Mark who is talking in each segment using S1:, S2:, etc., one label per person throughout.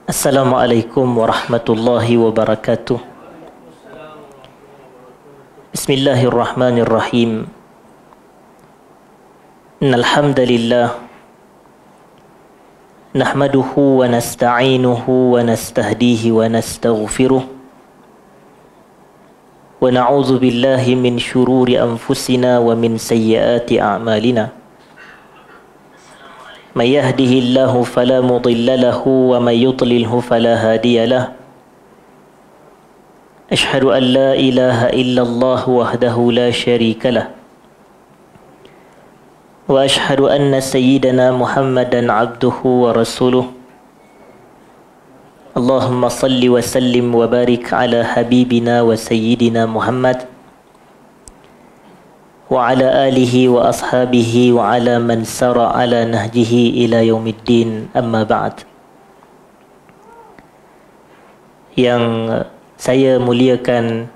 S1: Assalamualaikum warahmatullahi wabarakatuh. Bismillahirrahmanirrahim. Innal hamdalillah nahmaduhu wa nasta'inuhu wa nastahdihi wa nastaghfiruh wa na'udzu billahi min syururi anfusina wa min sayyiati a'malina. من يهده الله فلا مضل له ومن يضلله فلا هادي له أشهد أن لا إله إلا الله وحده لا شريك له وأشهد أن سيدنا محمدا عبده ورسوله اللهم صل وسلم وبارك على حبيبنا وسيدنا محمد وعلى آله وأصحابه وعلى من سار على نهجه إلى يوم الدين أما بعد. Yang saya muliakan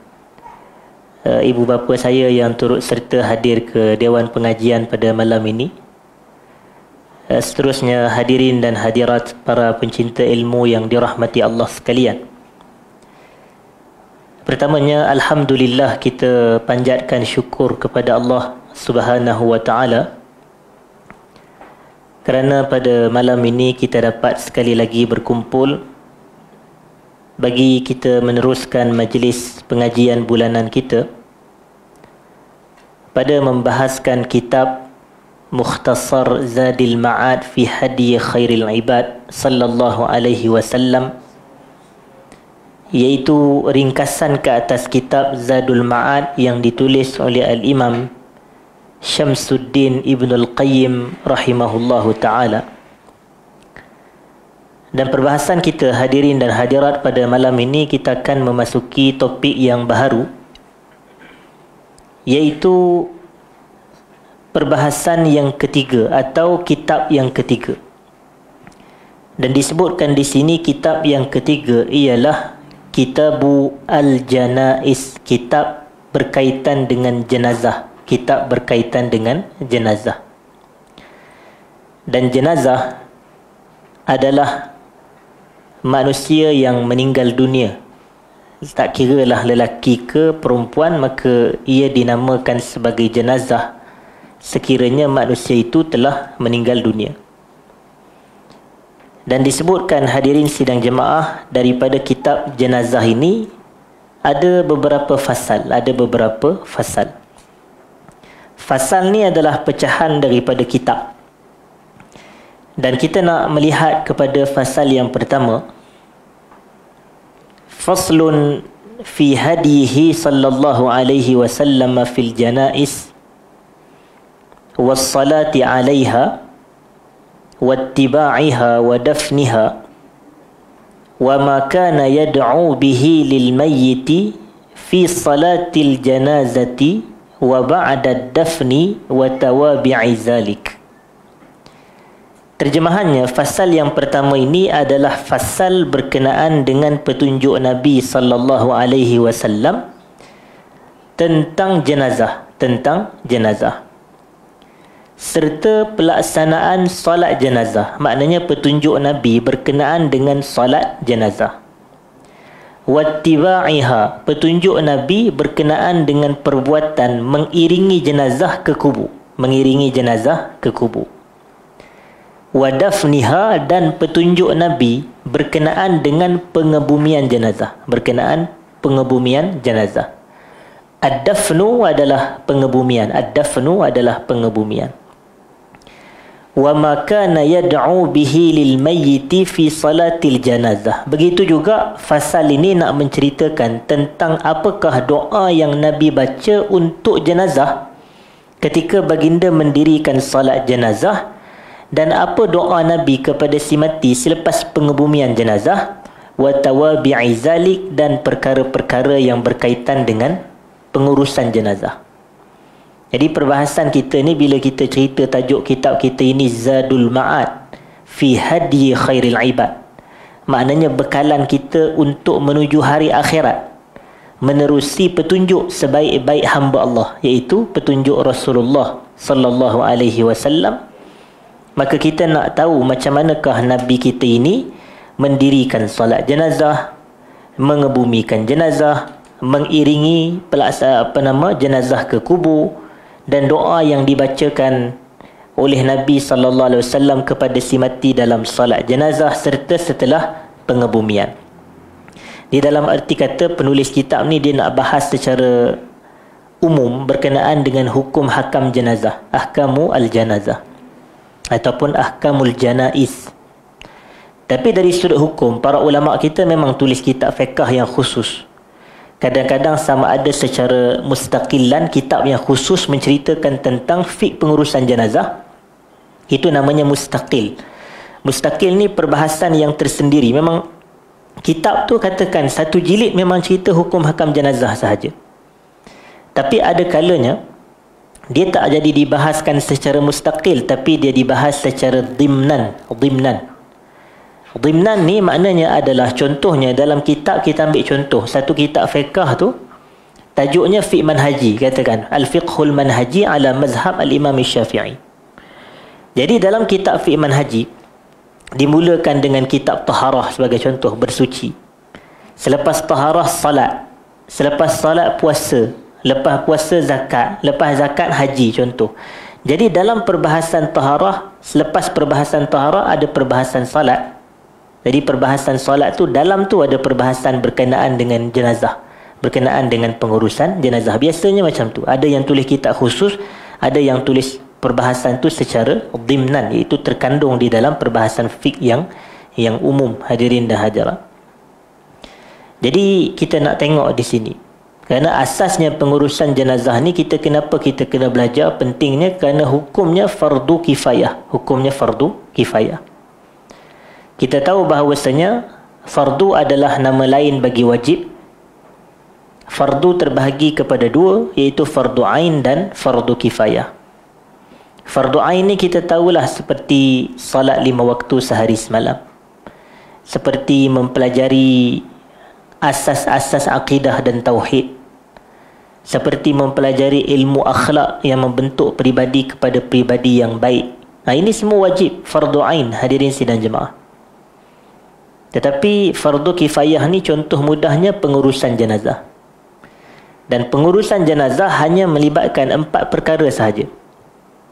S1: ibu bapa saya yang turut serta hadir ke Dewan Pengajian pada malam ini. Seterusnya hadirin dan hadirat para pencinta ilmu yang dirahmati Allah sekalian. Pertamanya, alhamdulillah, kita panjatkan syukur kepada Allah Subhanahu wa taala kerana pada malam ini kita dapat sekali lagi berkumpul bagi kita meneruskan majlis pengajian bulanan kita pada membahaskan kitab Mukhtasar Zadil Ma'ad fi Hadi Khairil Ibad sallallahu alaihi wasallam, iaitu ringkasan ke atas kitab Zadul Ma'ad yang ditulis oleh Al-Imam Syamsuddin Ibn Al-Qayyim rahimahullahu ta'ala. Dan perbahasan kita, hadirin dan hadirat, pada malam ini kita akan memasuki topik yang baharu, iaitu perbahasan yang ketiga atau kitab yang ketiga. Dan disebutkan di sini kitab yang ketiga ialah Kitabu Al-Janaiz, kitab berkaitan dengan jenazah, kitab berkaitan dengan jenazah. Dan jenazah adalah manusia yang meninggal dunia. Tak kiralah lelaki ke perempuan, maka ia dinamakan sebagai jenazah sekiranya manusia itu telah meninggal dunia. Dan disebutkan, hadirin sidang jemaah, daripada kitab jenazah ini ada beberapa fasal. Fasal ni adalah pecahan daripada kitab. Dan kita nak melihat kepada fasal yang pertama. Faslun fi hadihi sallallahu alaihi wasallam fil janaiz was salati alaiha واتباعها ودفنها وما كان يدعو به للميت في صلاة الجنازة وبعد الدفن وتوابع ذلك. Terjemahannya, fasal yang pertama ini adalah fasal berkenaan dengan petunjuk Nabi sallallahu alaihi wasallam tentang jenazah, serta pelaksanaan solat jenazah. Maknanya petunjuk Nabi berkenaan dengan solat jenazah. Wattiba'iha, petunjuk Nabi berkenaan dengan perbuatan mengiringi jenazah ke kubur, Wadafniha, dan petunjuk Nabi berkenaan dengan pengebumian jenazah, Ad-dafnu adalah pengebumian. Wa ma kana yad'u bihi lil mayyiti fi salatil janazah. Begitu juga fasal ini nak menceritakan tentang apakah doa yang Nabi baca untuk jenazah ketika baginda mendirikan salat jenazah, dan apa doa Nabi kepada si mati selepas pengebumian jenazah, wa tawabi'i zalik, dan perkara-perkara yang berkaitan dengan pengurusan jenazah. Jadi perbahasan kita ni, bila kita cerita tajuk kitab kita ini Zadul Ma'ad fi Hadi Khairil Ibad, maknanya bekalan kita untuk menuju hari akhirat, menerusi petunjuk sebaik-baik hamba Allah, iaitu petunjuk Rasulullah sallallahu alaihi wasallam. Maka kita nak tahu macam manakah Nabi kita ini mendirikan solat jenazah, mengebumikan jenazah, mengiringi jenazah ke kubur, dan doa yang dibacakan oleh Nabi sallallahu alaihi wasallam kepada si mati dalam solat jenazah serta setelah pengebumian. Di dalam arti kata, penulis kitab ni dia nak bahas secara umum berkenaan dengan hukum hakam jenazah, ahkamu al-janazah ataupun ahkamul janaiz. Tapi dari sudut hukum, para ulama kita memang tulis kitab fiqh yang khusus. Kadang-kadang sama ada secara mustaqilan, kitab yang khusus menceritakan tentang fiqh pengurusan jenazah. Itu namanya mustaqil. Mustaqil ni perbahasan yang tersendiri. Memang kitab tu katakan satu jilid memang cerita hukum hakam jenazah sahaja. Tapi ada kalanya dia tak jadi dibahaskan secara mustaqil, tapi dia dibahas secara dhimnan. Dhimnan ni maknanya adalah, contohnya dalam kitab, kita ambil contoh satu kitab fiqh tu, tajuknya fiqh manhaji, katakan al-fiqhul manhaji ala mazhab al-imam Syafi'i. Jadi dalam kitab fiqh manhaji dimulakan dengan kitab taharah sebagai contoh, bersuci. Selepas taharah salat, selepas salat puasa, lepas puasa zakat, lepas zakat haji, contoh. Jadi dalam perbahasan taharah, selepas perbahasan taharah ada perbahasan salat. Jadi perbahasan solat tu, dalam tu ada perbahasan berkenaan dengan jenazah, berkenaan dengan pengurusan jenazah. Biasanya macam tu. Ada yang tulis kitab khusus, ada yang tulis perbahasan tu secara dhimnan, iaitu terkandung di dalam perbahasan fiqh yang umum, hadirin dan hadirat. Jadi kita nak tengok di sini, kerana asasnya pengurusan jenazah ni, kenapa kita kena belajar pentingnya, kerana hukumnya fardu kifayah. Hukumnya fardu kifayah. Kita tahu bahawasanya fardu adalah nama lain bagi wajib. Fardu terbahagi kepada dua, iaitu fardu ain dan fardu kifayah. Fardu ain ni kita tahulah seperti salat 5 waktu sehari semalam, seperti mempelajari asas-asas akidah dan tauhid, seperti mempelajari ilmu akhlak yang membentuk peribadi kepada peribadi yang baik. Ini semua wajib, fardu ain, hadirin sidang jemaah. Tetapi fardu kifayah ni contoh mudahnya pengurusan jenazah. Dan pengurusan jenazah hanya melibatkan 4 perkara sahaja.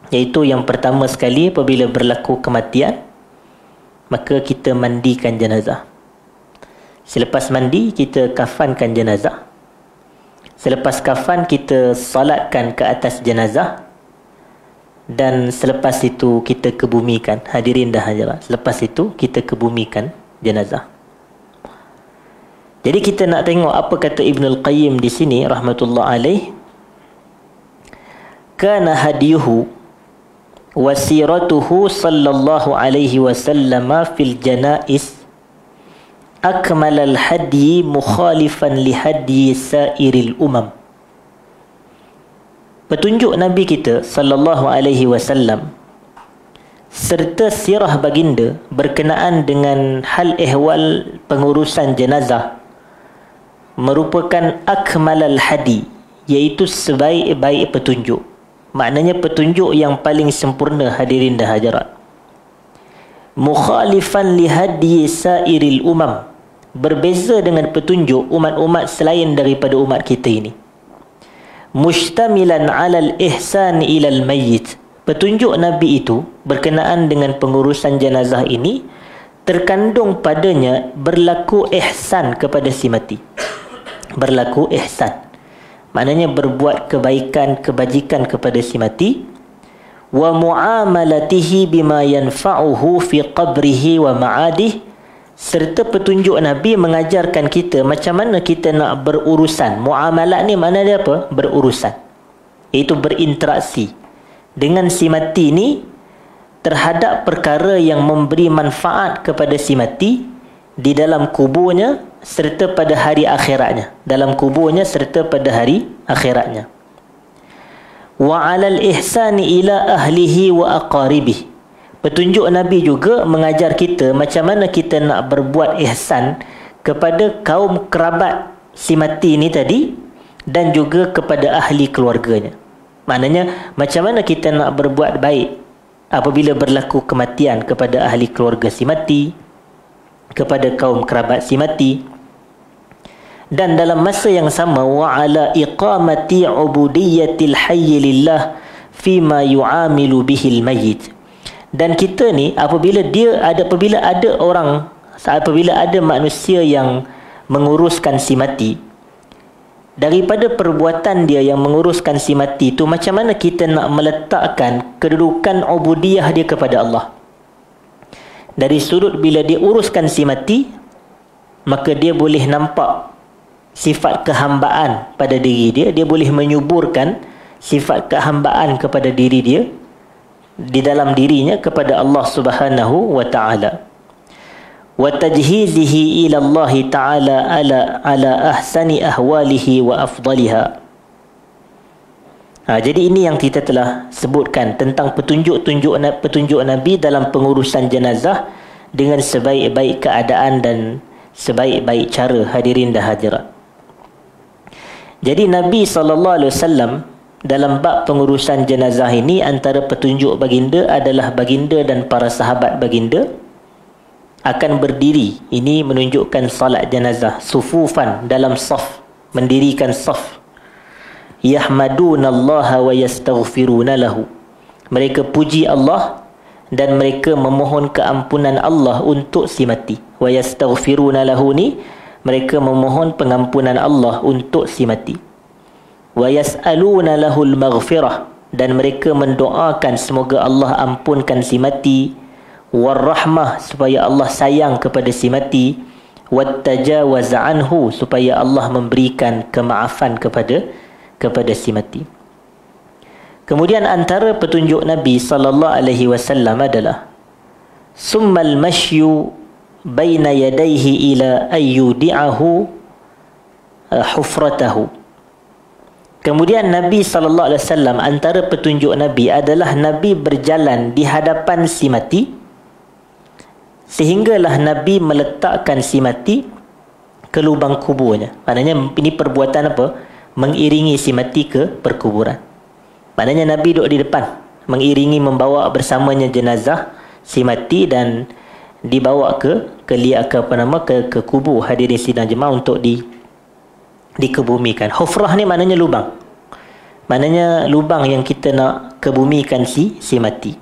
S1: Iaitu yang pertama sekali, apabila berlaku kematian, maka kita mandikan jenazah. Selepas mandi, kita kafankan jenazah. Selepas kafan, kita salatkan ke atas jenazah. Dan selepas itu kita kebumikan, hadirin dan hadirat. Selepas itu kita kebumikan jenazah. Jadi kita nak tengok apa kata Ibnul Qayyim di sini rahmatullah alaih. Kana hadiyuhu wa siratuhu sallallahu alaihi wasallam fil janais akmalal hadi mukhalifan li hadi sairil umam. Petunjuk Nabi kita sallallahu alaihi wasallam serta sirah baginda berkenaan dengan hal ehwal pengurusan jenazah merupakan akmalal hadi, iaitu sebaik-baik petunjuk. Maknanya petunjuk yang paling sempurna, hadirin dan hadirat. Mukhalifan li hadi sairil umam, berbeza dengan petunjuk umat-umat selain daripada umat kita ini. Mushtamilan alal ihsan ilal mayyit, petunjuk Nabi itu berkenaan dengan pengurusan jenazah ini terkandung padanya berlaku ihsan kepada si mati. Berlaku ihsan, maknanya berbuat kebaikan, kebajikan kepada si mati. Wa muamalatihi bima yanfa'uhu fi qabrihi wa ma'adih, serta petunjuk Nabi mengajarkan kita macam mana kita nak berurusan. Muamalat ni makna dia apa? Berurusan, iaitu berinteraksi dengan si mati ni terhadap perkara yang memberi manfaat kepada si mati di dalam kuburnya serta pada hari akhiratnya. Dalam kuburnya serta pada hari akhiratnya. Wa 'alal ihsani ila ahlihi wa aqaribih, petunjuk Nabi juga mengajar kita macam mana kita nak berbuat ihsan kepada kaum kerabat si mati ni tadi, dan juga kepada ahli keluarganya. Maknanya macam mana kita nak berbuat baik apabila berlaku kematian kepada ahli keluarga si mati, kepada kaum kerabat si mati. Dan dalam masa yang sama, wa ala iqamati ubudiyyatil hayy lillah fima yu'amilu bihil mayyit. Dan kita ni apabila ada manusia yang menguruskan si mati, daripada perbuatan dia yang menguruskan si mati tu, macam mana kita nak meletakkan kedudukan ubudiyah dia kepada Allah? Dari sudut bila dia uruskan si mati, maka dia boleh nampak sifat kehambaan pada diri dia. Dia boleh menyuburkan sifat kehambaan kepada diri dia, di dalam dirinya, kepada Allah Subhanahu wa ta'ala. Wa tajhizihi ila Allah ta'ala ala ahsani ahwalihi wa afdaliha. Jadi ini yang kita telah sebutkan tentang petunjuk Nabi dalam pengurusan jenazah dengan sebaik-baik keadaan dan sebaik-baik cara, hadirin dan hadirat. Jadi Nabi SAW dalam bab pengurusan jenazah ini, antara petunjuk baginda adalah baginda dan para sahabat baginda akan berdiri. Ini menunjukkan salat jenazah sufufan, dalam saf, mendirikan saf. Yahmadunallaha wa yastaghfiruna lahu. Mereka puji Allah dan mereka memohon keampunan Allah untuk si mati. Wa yastaghfiruna lahu ni, mereka memohon pengampunan Allah untuk si mati. Wa yas'aluna lahul maghfirah, dan mereka mendoakan semoga Allah ampunkan si mati. Warrahmah, supaya Allah sayang kepada si mati. Wattajawaz anhu, supaya Allah memberikan kemaafan kepada si mati. Kemudian antara petunjuk Nabi SAW adalah summal mashyu baina yadayhi ila ayyudi'ahu hufratahu. Kemudian Nabi SAW, antara petunjuk Nabi adalah Nabi berjalan di hadapan si mati, sehinggalah Nabi meletakkan si mati ke lubang kuburnya. Maknanya ini perbuatan apa? Mengiringi si mati ke perkuburan. Maknanya Nabi duduk di depan, mengiringi, membawa bersamanya jenazah si mati dan dibawa ke kubur, hadirin sidang jemaah, untuk dikebumikan. Hufrah ni maknanya lubang. Maknanya lubang yang kita nak kebumikan si mati.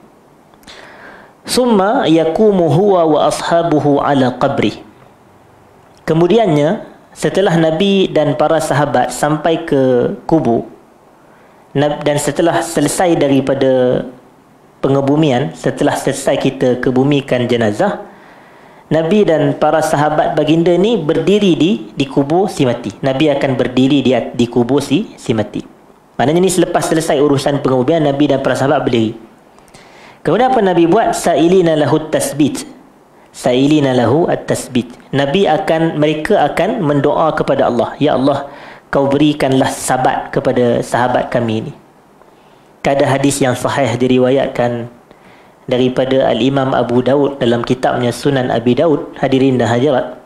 S1: Summa yakumu huwa wa ashabuhu ala qabri. Kemudiannya, setelah Nabi dan para sahabat sampai ke kubur, dan setelah selesai daripada pengebumian, setelah selesai kita kebumikan jenazah, Nabi dan para sahabat baginda ni berdiri di kubur si mati. Nabi akan berdiri di kubur si mati. Maknanya ni selepas selesai urusan pengebumian, Nabi dan para sahabat berdiri. Kemudian apa Nabi buat? Sa'ilina lahu tasbit. Sa'ilina lahu at-tasbit. Mereka akan mendoa kepada Allah. Ya Allah, kau berikanlah sabat kepada sahabat kami ini. Ada hadis yang sahih diriwayatkan daripada Al-Imam Abu Daud dalam kitabnya Sunan Abi Daud, hadirin dan hadirat.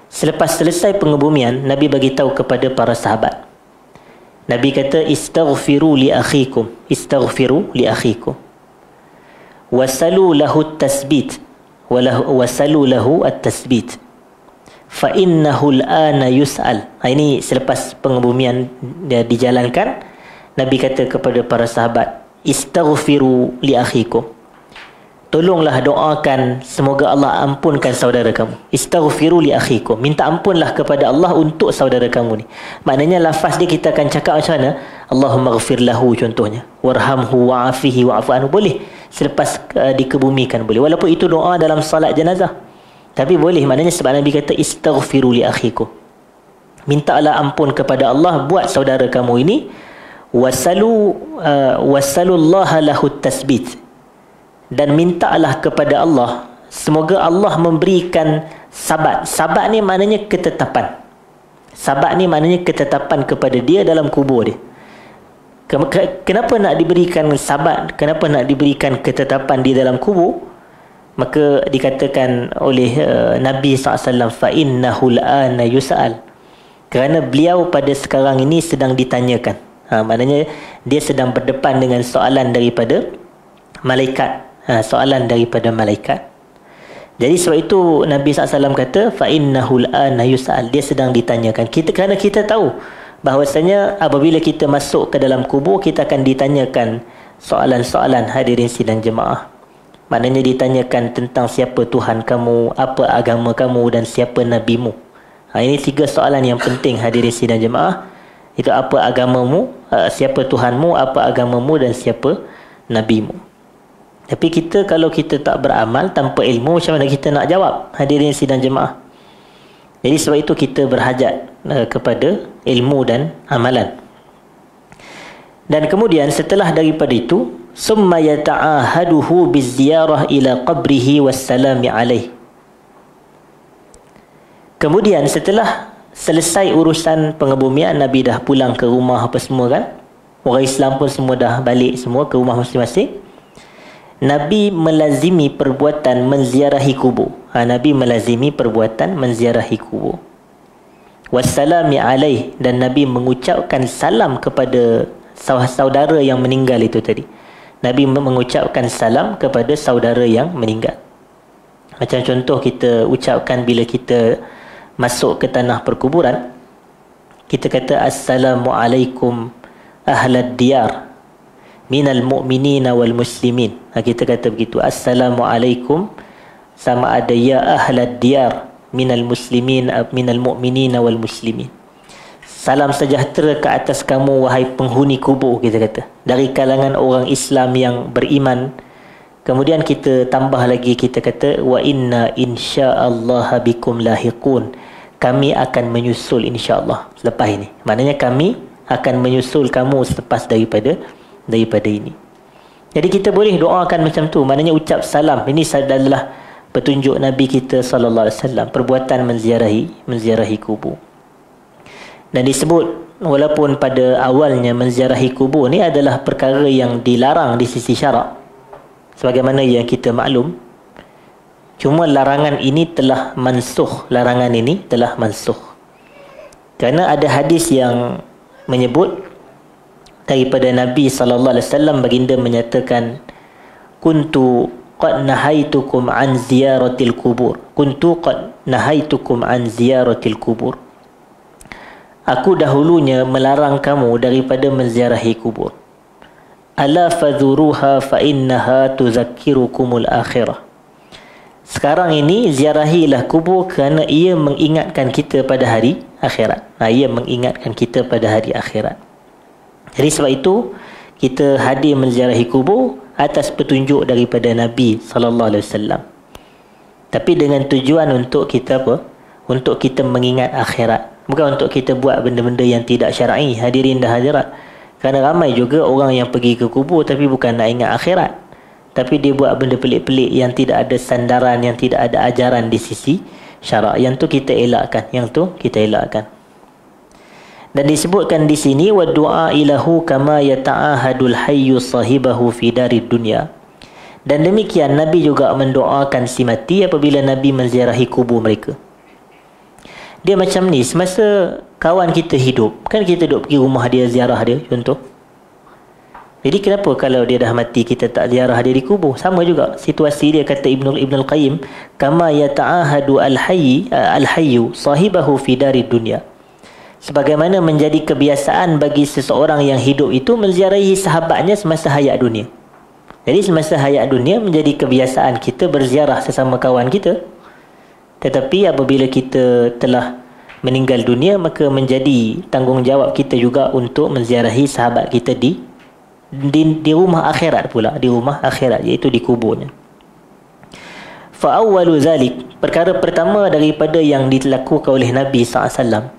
S1: Selepas selesai pengebumian, Nabi bagi tahu kepada para sahabat. Nabi kata, istaghfiru li akhikum. Istaghfiru li akhikum. Wasalu lahu at-tasbit. Wasalu lahu at-tasbit. Fa innahu al-ana yus'al. Ini selepas pengebumian dia dijalankan, Nabi kata kepada para sahabat, istaghfiru li akhikum. Tolonglah doakan semoga Allah ampunkan saudara kamu. Istaghfiru li akhikum. Minta ampunlah kepada Allah untuk saudara kamu ni. Maknanya lafaz dia kita akan cakap macam mana? Allahumma ghafir lahu contohnya. Warhamhu wa'afihi wa'afu anhu. Boleh selepas dikebumikan boleh. Walaupun itu doa dalam salat jenazah. Tapi boleh. Maknanya sebab Nabi kata istaghfiru li akhikum. Mintalah ampun kepada Allah buat saudara kamu ini. Wasalullaha lahu tasbit. Dan mintalah kepada Allah semoga Allah memberikan sabat. Sabat ni maknanya ketetapan. Sabat ni maknanya ketetapan kepada dia dalam kubur dia. Kenapa nak diberikan sabat? Kenapa nak diberikan ketetapan di dalam kubur? Maka dikatakan oleh Nabi SAW, fa'innahul ana yus'al. Kerana beliau pada sekarang ini sedang ditanyakan. Maknanya dia sedang berdepan dengan soalan daripada malaikat. Soalan daripada malaikat. Jadi sebab itu Nabi SAW kata fa innahul ana yus'al, dia sedang ditanyakan. Kerana kita tahu bahawasanya apabila kita masuk ke dalam kubur, kita akan ditanyakan soalan-soalan, hadirin sidang jemaah. Maknanya ditanyakan tentang siapa Tuhan kamu, apa agama kamu, dan siapa nabimu. Ini 3 soalan yang penting, hadirin sidang jemaah. Itu apa agamamu, siapa Tuhanmu, apa agamamu, dan siapa nabimu. Tapi kita, kalau kita tak beramal tanpa ilmu, macam mana kita nak jawab, hadirin sidang jemaah? Jadi sebab itu kita berhajat kepada ilmu dan amalan. Dan kemudian setelah daripada itu, summa yata'ahaduhu biziyarah ila qabrihi wassalami alaih. Kemudian setelah selesai urusan pengebumian, Nabi dah pulang ke rumah apa semua kan, orang Islam pun semua dah balik semua ke rumah masing-masing. Nabi melazimi perbuatan menziarahi kubur. Nabi melazimi perbuatan menziarahi kubur. Wassalami alaih, dan Nabi mengucapkan salam kepada saudara yang meninggal itu tadi. Nabi mengucapkan salam kepada saudara yang meninggal. Macam contoh kita ucapkan bila kita masuk ke tanah perkuburan, kita kata assalamualaikum ahlad diyar minal mu'minina wal muslimin. Kita kata begitu, assalamualaikum, sama ada ya ahlad diyar minal muslimin minal mu'minina wal muslimin. Salam sejahtera ke atas kamu wahai penghuni kubur, kita kata, dari kalangan orang Islam yang beriman. Kemudian kita tambah lagi, kita kata wa inna insya'allaha bikum lahiqun, kami akan menyusul insya-Allah selepas ini. Maknanya kami akan menyusul kamu selepas daripada ini. Jadi kita boleh doakan macam tu, maknanya ucap salam. Ini adalah petunjuk Nabi kita sallallahu alaihi wasallam, perbuatan menziarahi kubur. Dan disebut, walaupun pada awalnya menziarahi kubur ni adalah perkara yang dilarang di sisi syarak, sebagaimana yang kita maklum, cuma larangan ini telah mansukh, kerana ada hadis yang menyebut daripada Nabi sallallahu alaihi wasallam, baginda menyatakan, kuntu qad nahaitukum an ziyaratil kubur, aku dahulunya melarang kamu daripada menziarahi kubur. Ala fadhuruha fa innaha tuzakkirukumul akhirah. Sekarang ini ziarahilah kubur kerana ia mengingatkan kita pada hari akhirat. Jadi sebab itu kita hadir menziarahi kubur atas petunjuk daripada Nabi sallallahu alaihi wasallam. Tapi dengan tujuan untuk kita apa? Untuk kita mengingat akhirat. Bukan untuk kita buat benda-benda yang tidak syar'i, hadirin dan hadirat. Kerana ramai juga orang yang pergi ke kubur tapi bukan nak ingat akhirat, tapi dia buat benda pelik-pelik yang tidak ada sandaran, yang tidak ada ajaran di sisi syarak. Yang tu kita elakkan. Dan disebutkan di sini, wa du'a ilahu kama yata'ahadul hayyu sahibahu fi darid dunya. Dan demikian Nabi juga mendoakan si mati apabila Nabi menziarahi kubur mereka. Dia macam ni, semasa kawan kita hidup, kan kita duduk pergi rumah dia, ziarah dia, contoh. Jadi kenapa kalau dia dah mati kita tak ziarah dia di kubur? Sama juga situasi dia, kata Ibn al-Qayyim, kama yata'ahadu al-hayyu sahibahu fi darid dunya. Sebagaimana menjadi kebiasaan bagi seseorang yang hidup itu menziarahi sahabatnya semasa hayat dunia. Jadi semasa hayat dunia menjadi kebiasaan kita berziarah sesama kawan kita. Tetapi apabila kita telah meninggal dunia, maka menjadi tanggungjawab kita juga untuk menziarahi sahabat kita di rumah akhirat pula, di rumah akhirat, iaitu di kuburnya. Fa awwalu zalik, perkara pertama daripada yang dilakukan oleh Nabi SAW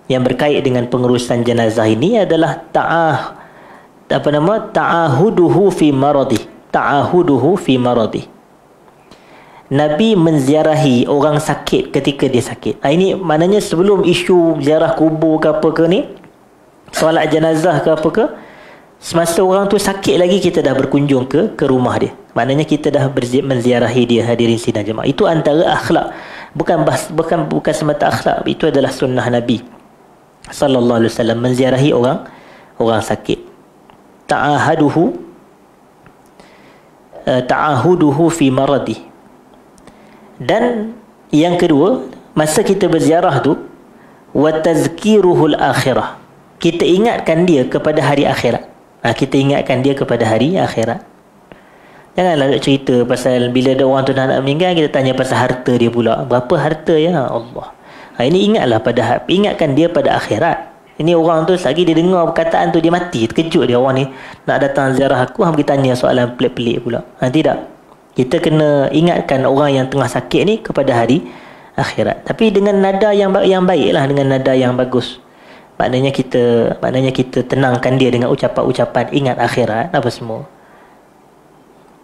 S1: yang berkait dengan pengurusan jenazah ini adalah ta'ahuduhu fi maradi. Nabi menziarahi orang sakit ketika dia sakit. Ini maknanya sebelum isu ziarah kubur ke apa ke ni, solat jenazah ke apa ke, semasa orang tu sakit lagi kita dah berkunjung ke rumah dia. Maknanya kita dah menziarahi dia, hadirin sidang jemaah. Itu antara akhlak. Bukan semata akhlak, itu adalah sunnah Nabi sallallahu alaihi wasallam, menziarahi orang sakit. Ta'ahuduhu fi maradi. Dan yang kedua, masa kita berziarah tu, wa tazkiruhul akhirah, kita ingatkan dia kepada hari akhirat. Kita ingatkan dia kepada hari akhirat. Janganlah cerita pasal bila ada orang tu nak meninggal, kita tanya pasal harta dia pula. Berapa harta ya Allah. Ini ingatkan dia pada akhirat. Ini orang tu lagi dia dengar perkataan tu dia mati, terkejut dia, orang ni nak datang ziarah aku, hang pergi tanya soalan pelik-pelik pula. Tidak. Kita kena ingatkan orang yang tengah sakit ni kepada hari akhirat. Tapi dengan nada yang baiklah, dengan nada yang bagus. Maknanya kita tenangkan dia dengan ucapan-ucapan ingat akhirat apa semua.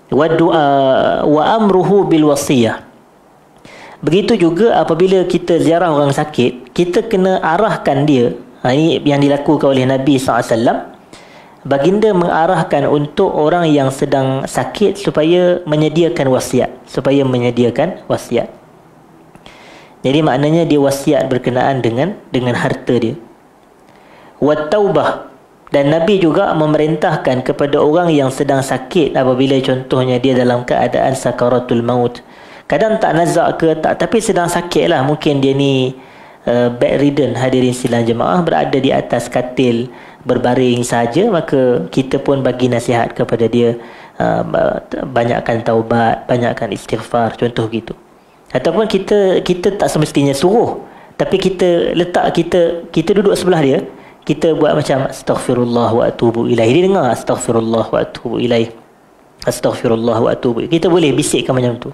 S1: Wa du'a wa amruhu bil wasiyah. Begitu juga apabila kita ziarah orang sakit, kita kena arahkan dia. Ini yang dilakukan oleh Nabi SAW. Baginda mengarahkan untuk orang yang sedang sakit supaya menyediakan wasiat. Jadi maknanya dia wasiat berkenaan dengan harta dia. Wa taubah. Dan Nabi juga memerintahkan kepada orang yang sedang sakit, apabila contohnya dia dalam keadaan sakaratul maut. Kadang tak nazak ke tak, tapi sedang sakit lah. Mungkin dia ni bedridden, hadirin silang jemaah, berada di atas katil berbaring saja, maka kita pun bagi nasihat kepada dia, banyakkan taubat, banyakkan istighfar, contoh gitu. Ataupun kita tak semestinya suruh, tapi kita letak, kita duduk sebelah dia, kita buat macam astaghfirullah wa atubu ilaih. Dia dengar astaghfirullah wa atubu ilaih, astaghfirullah wa atubu ilaih. Kita boleh bisikkan macam tu.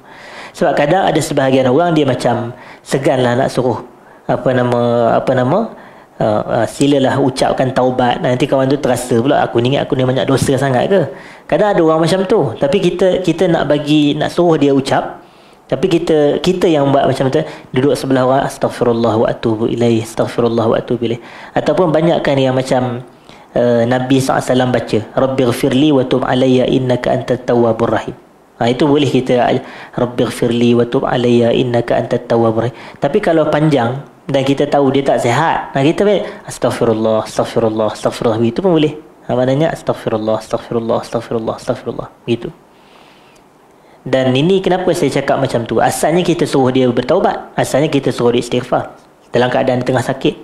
S1: Sebab kadang ada sebahagian orang dia macam seganlah nak suruh silalah ucapkan taubat. Nanti kawan tu terasa pula aku ni banyak dosa sangat ke. Kadang ada orang macam tu. Tapi kita nak suruh dia ucap, tapi kita yang buat macam tu, duduk sebelah orang, astaghfirullah wa atubu ilaih, astaghfirullah wa atubu ilaih. Ataupun banyakkan yang macam Nabi SAW baca, rabbighfirli wa tub alayya innaka antat tawwabur rahim. Itu boleh kita, rabbighfirli wa tub alayya innaka antat tawwabur rahim. Tapi kalau panjang dan kita tahu dia tak sihat, kita astaghfirullah, astaghfirullah, astaghfirullah, itu pun boleh. Maknanya astaghfirullah, astaghfirullah, astaghfirullah, astaghfirullah, gitu. Dan ini kenapa saya cakap macam tu? Asalnya kita suruh dia bertaubat, asalnya kita suruh dia istighfar dalam keadaan tengah sakit.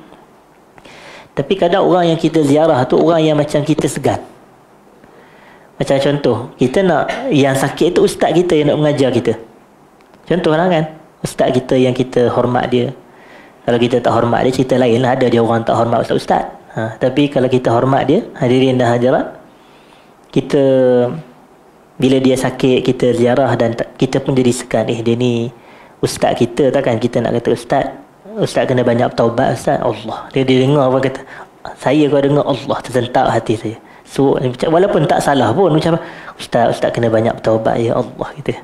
S1: Tapi kadang orang yang kita ziarah tu orang yang macam kita segan. Macam contoh, kita nak yang sakit tu ustaz kita yang nak mengajar kita. Contohlah kan, ustaz kita yang kita hormat dia. Kalau kita tak hormat dia, cerita lain lah. Ada dia orang tak hormat ustaz-ustaz. Tapi kalau kita hormat dia, hadirin dan hadirat, kita bila dia sakit, kita ziarah dan kita pun jadi segan. Dia ni ustaz kita, takkan kita nak kata ustaz kena banyak taubat ustaz. Allah, dia dengar apa kata, saya kalau dengar Allah tersentak hati saya. So walaupun tak salah pun macam ustaz kena banyak taubat ya Allah gitu.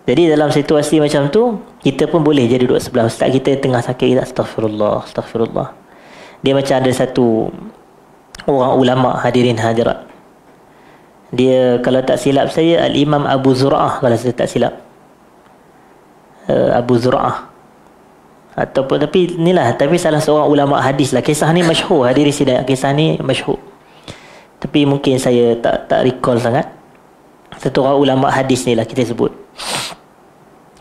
S1: Jadi dalam situasi macam tu, kita pun boleh jadi duduk sebelah ustaz kita tengah sakit, kita astaghfirullah, astaghfirullah. Dia macam ada satu orang ulama, hadirin hadirat. Dia, kalau tak silap saya, Al-Imam Abu Zur'ah, kalau saya tak silap. Abu Zur'ah. Tapi salah seorang ulama hadis lah. Kisah ni masyhur, hadirin sidang, kisah ni masyhur. Tapi mungkin saya tak recall sangat. Satu orang ulama hadis ni lah kita sebut.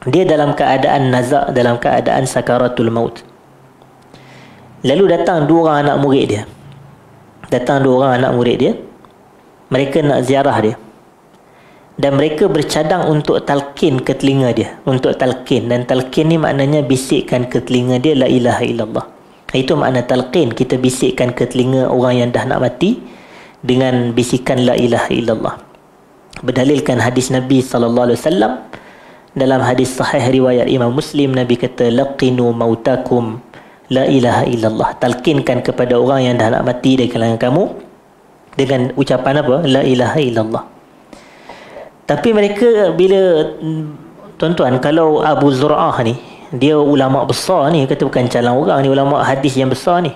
S1: Dia dalam keadaan nazak, dalam keadaan sakaratul maut. Lalu datang dua orang anak murid dia. Mereka nak ziarah dia. Dan mereka bercadang untuk talqin ke telinga dia. Untuk talqin. Dan talqin ni maknanya bisikkan ke telinga dia la ilaha illallah. Itu makna talqin. Kita bisikkan ke telinga orang yang dah nak mati dengan bisikan la ilaha illallah. Berdalilkan hadis Nabi SAW. Dalam hadis sahih riwayat Imam Muslim, Nabi kata, laqinu mautakum la ilaha illallah. Talqinkan kepada orang yang dah nak mati dari kalangan kamu dengan ucapan apa? La ilaha illallah. Tapi mereka bila, tuan-tuan, kalau Abu Zur'ah ni, dia ulama besar ni, kata bukan calon orang ni, ulama hadis yang besar ni.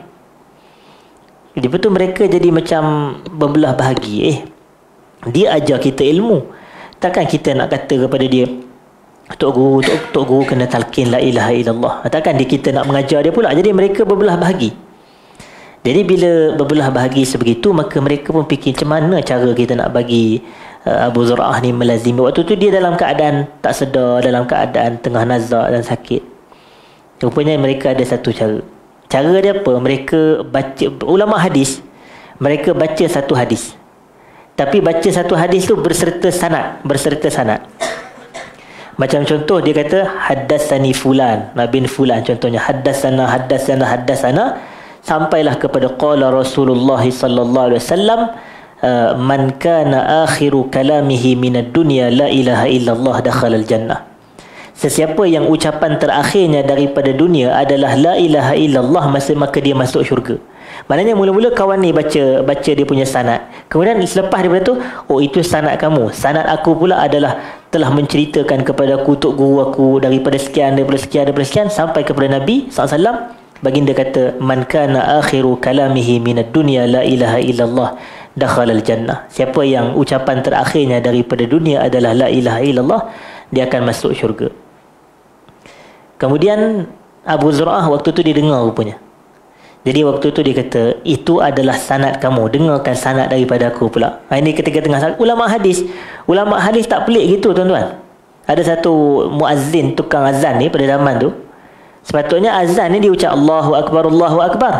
S1: Jadi betul mereka jadi macam berbelah bahagi. Dia ajar kita ilmu. Takkan kita nak kata kepada dia, Tok Guru kena talqin la ilaha illallah. Takkan kita nak mengajar dia pula. Jadi mereka berbelah bahagi. Jadi bila berbelah bahagi sebegitu, maka mereka pun fikir macam mana cara kita nak bagi Abu Zur'ah ni melazimi. Waktu tu dia dalam keadaan tak sedar, dalam keadaan tengah nazak dan sakit. Rupanya mereka ada satu cara. Cara dia apa? Mereka baca, ulama hadis, mereka baca satu hadis. Tapi baca satu hadis tu berserta sanad. Macam contoh dia kata haddatsani fulan bin fulan, contohnya haddatsana sampailah kepada qala Rasulullah sallallahu alaihi wasallam man kana akhiru kalamihi minad dunya la ilaha illallah dakhalal jannah. Sesiapa yang ucapan terakhirnya daripada dunia adalah la ilaha illallah, maka dia masuk syurga. Maknanya mula-mula kawan ni baca dia punya sanad. Kemudian selepas daripada tu, oh itu sanad kamu. Sanad aku pula adalah telah menceritakan kepada aku, tok guru aku daripada sekian sampai kepada Nabi SAW. Baginda kata, man kana akhiru kalamihi minad dunya la ilaha illallah dakhalal jannah. Siapa yang ucapan terakhirnya daripada dunia adalah la ilaha illallah, dia akan masuk syurga. Kemudian Abu Zur'ah waktu tu dia dengar rupanya. Jadi waktu tu dia kata, itu adalah sanad kamu, dengarkan sanad daripada aku pula. Ini ketika tengah ulama hadis tak pelik gitu tuan-tuan. Ada satu muazzin, tukang azan ni pada zaman tu, sepatutnya azan ni dia ucap Allahu Akbar.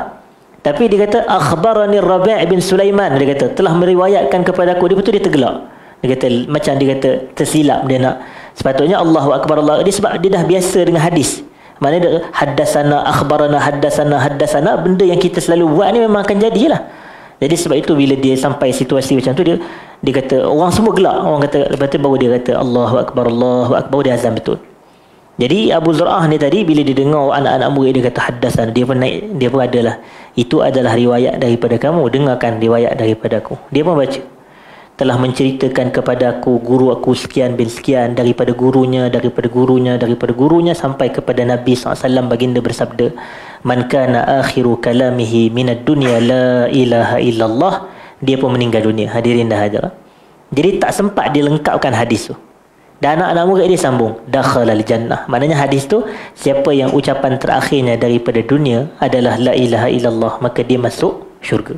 S1: Tapi dia kata akhbarani Rabi' bin Sulaiman, dia kata telah meriwayatkan kepada aku. Dia betul dia tergelak. Dia kata macam dia kata tersilap dia nak. Sepatutnya Allahu Akbar Allah. Dia sebab dia dah biasa dengan hadis. Maknanya haddasana, akhbarana, haddasana, benda yang kita selalu buat ni memang akan jadilah. Jadi sebab itu bila dia sampai situasi macam tu, dia kata orang semua gelak. Orang kata, lepas tu baru dia kata Allahu Akbar, dia azan betul. Jadi Abu Zur'ah ni tadi bila dia dengar anak-anak murid dia kata haddasana, dia pun adalah, itu adalah riwayat daripada kamu, dengarkan riwayat daripada aku. Dia pun baca, telah menceritakan kepada aku guru aku sekian bin sekian daripada gurunya sampai kepada Nabi SAW. Baginda bersabda, man kana akhiru kalamihi minad dunya la ilaha illallah. Dia pun meninggal dunia. Hadirin dah hadir. Jadi tak sempat dilengkapkan hadis tu, dan anak-anak murid dia sambung dakhalal jannah. Maknanya hadis tu, siapa yang ucapan terakhirnya daripada dunia adalah la ilaha illallah, maka dia masuk syurga.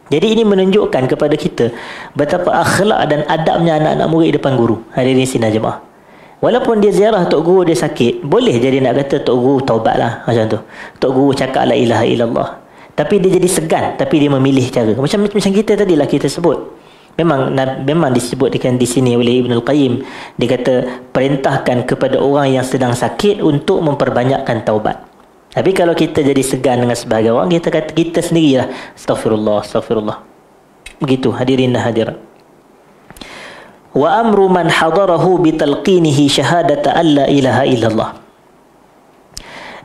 S1: Jadi ini menunjukkan kepada kita betapa akhlak dan adabnya anak-anak murid depan guru. Hadirin sidang jemaah. Walaupun dia ziarah tok guru dia sakit, boleh jadi nak kata tok guru taubatlah macam tu. Tok guru cakap la ilaha illallah. Tapi dia jadi segan, tapi dia memilih cara. Macam kita tadilah kita sebut. Memang disebutkan di sini oleh Ibn Al-Qayyim. Dia kata perintahkan kepada orang yang sedang sakit untuk memperbanyakkan taubat. Tapi kalau kita jadi segan dengan sebahagian orang, kita kata kita sendirilah astagfirullah. Begitu hadirin dan hadirat. Wa amru man hadarahu bitalqinihi syahadata alla ilaha illallah.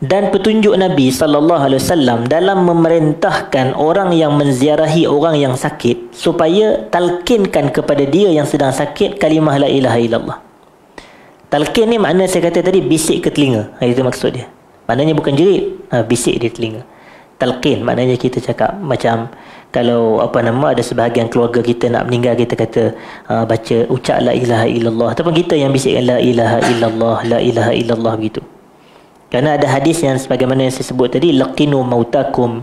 S1: Dan petunjuk Nabi SAW dalam memerintahkan orang yang menziarahi orang yang sakit supaya talqinkan kepada dia yang sedang sakit kalimah la ilaha illallah. Talqin ni makna saya kata tadi bisik ke telinga. Itu maksud dia. Maknanya bukan jerit, bisik di telinga. Talqin maknanya kita cakap macam kalau ada sebahagian keluarga kita nak meninggal, kita kata baca ucap la ilaha illallah, ataupun kita yang bisikkan la ilaha illallah begitu. Kerana ada hadis yang sebagaimana yang saya sebut tadi, laqinu mautakum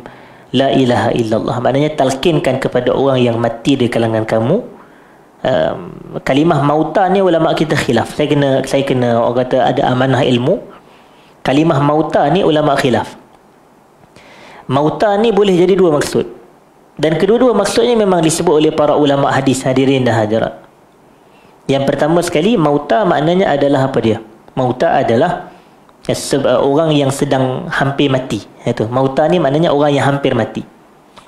S1: la ilaha illallah. Maknanya talqinkan kepada orang yang mati di kalangan kamu. Kalimah mauta ni ulama kita khilaf. Saya kena orang kata ada amanah ilmu. Kalimah mauta ni ulama khilaf. Mauta ni boleh jadi dua maksud. Dan kedua-dua maksudnya memang disebut oleh para ulama hadis. Hadirin dan hadirat. Yang pertama sekali, mauta maknanya adalah apa dia? Mauta adalah orang yang sedang hampir mati. Itu. Mauta ni maknanya orang yang hampir mati.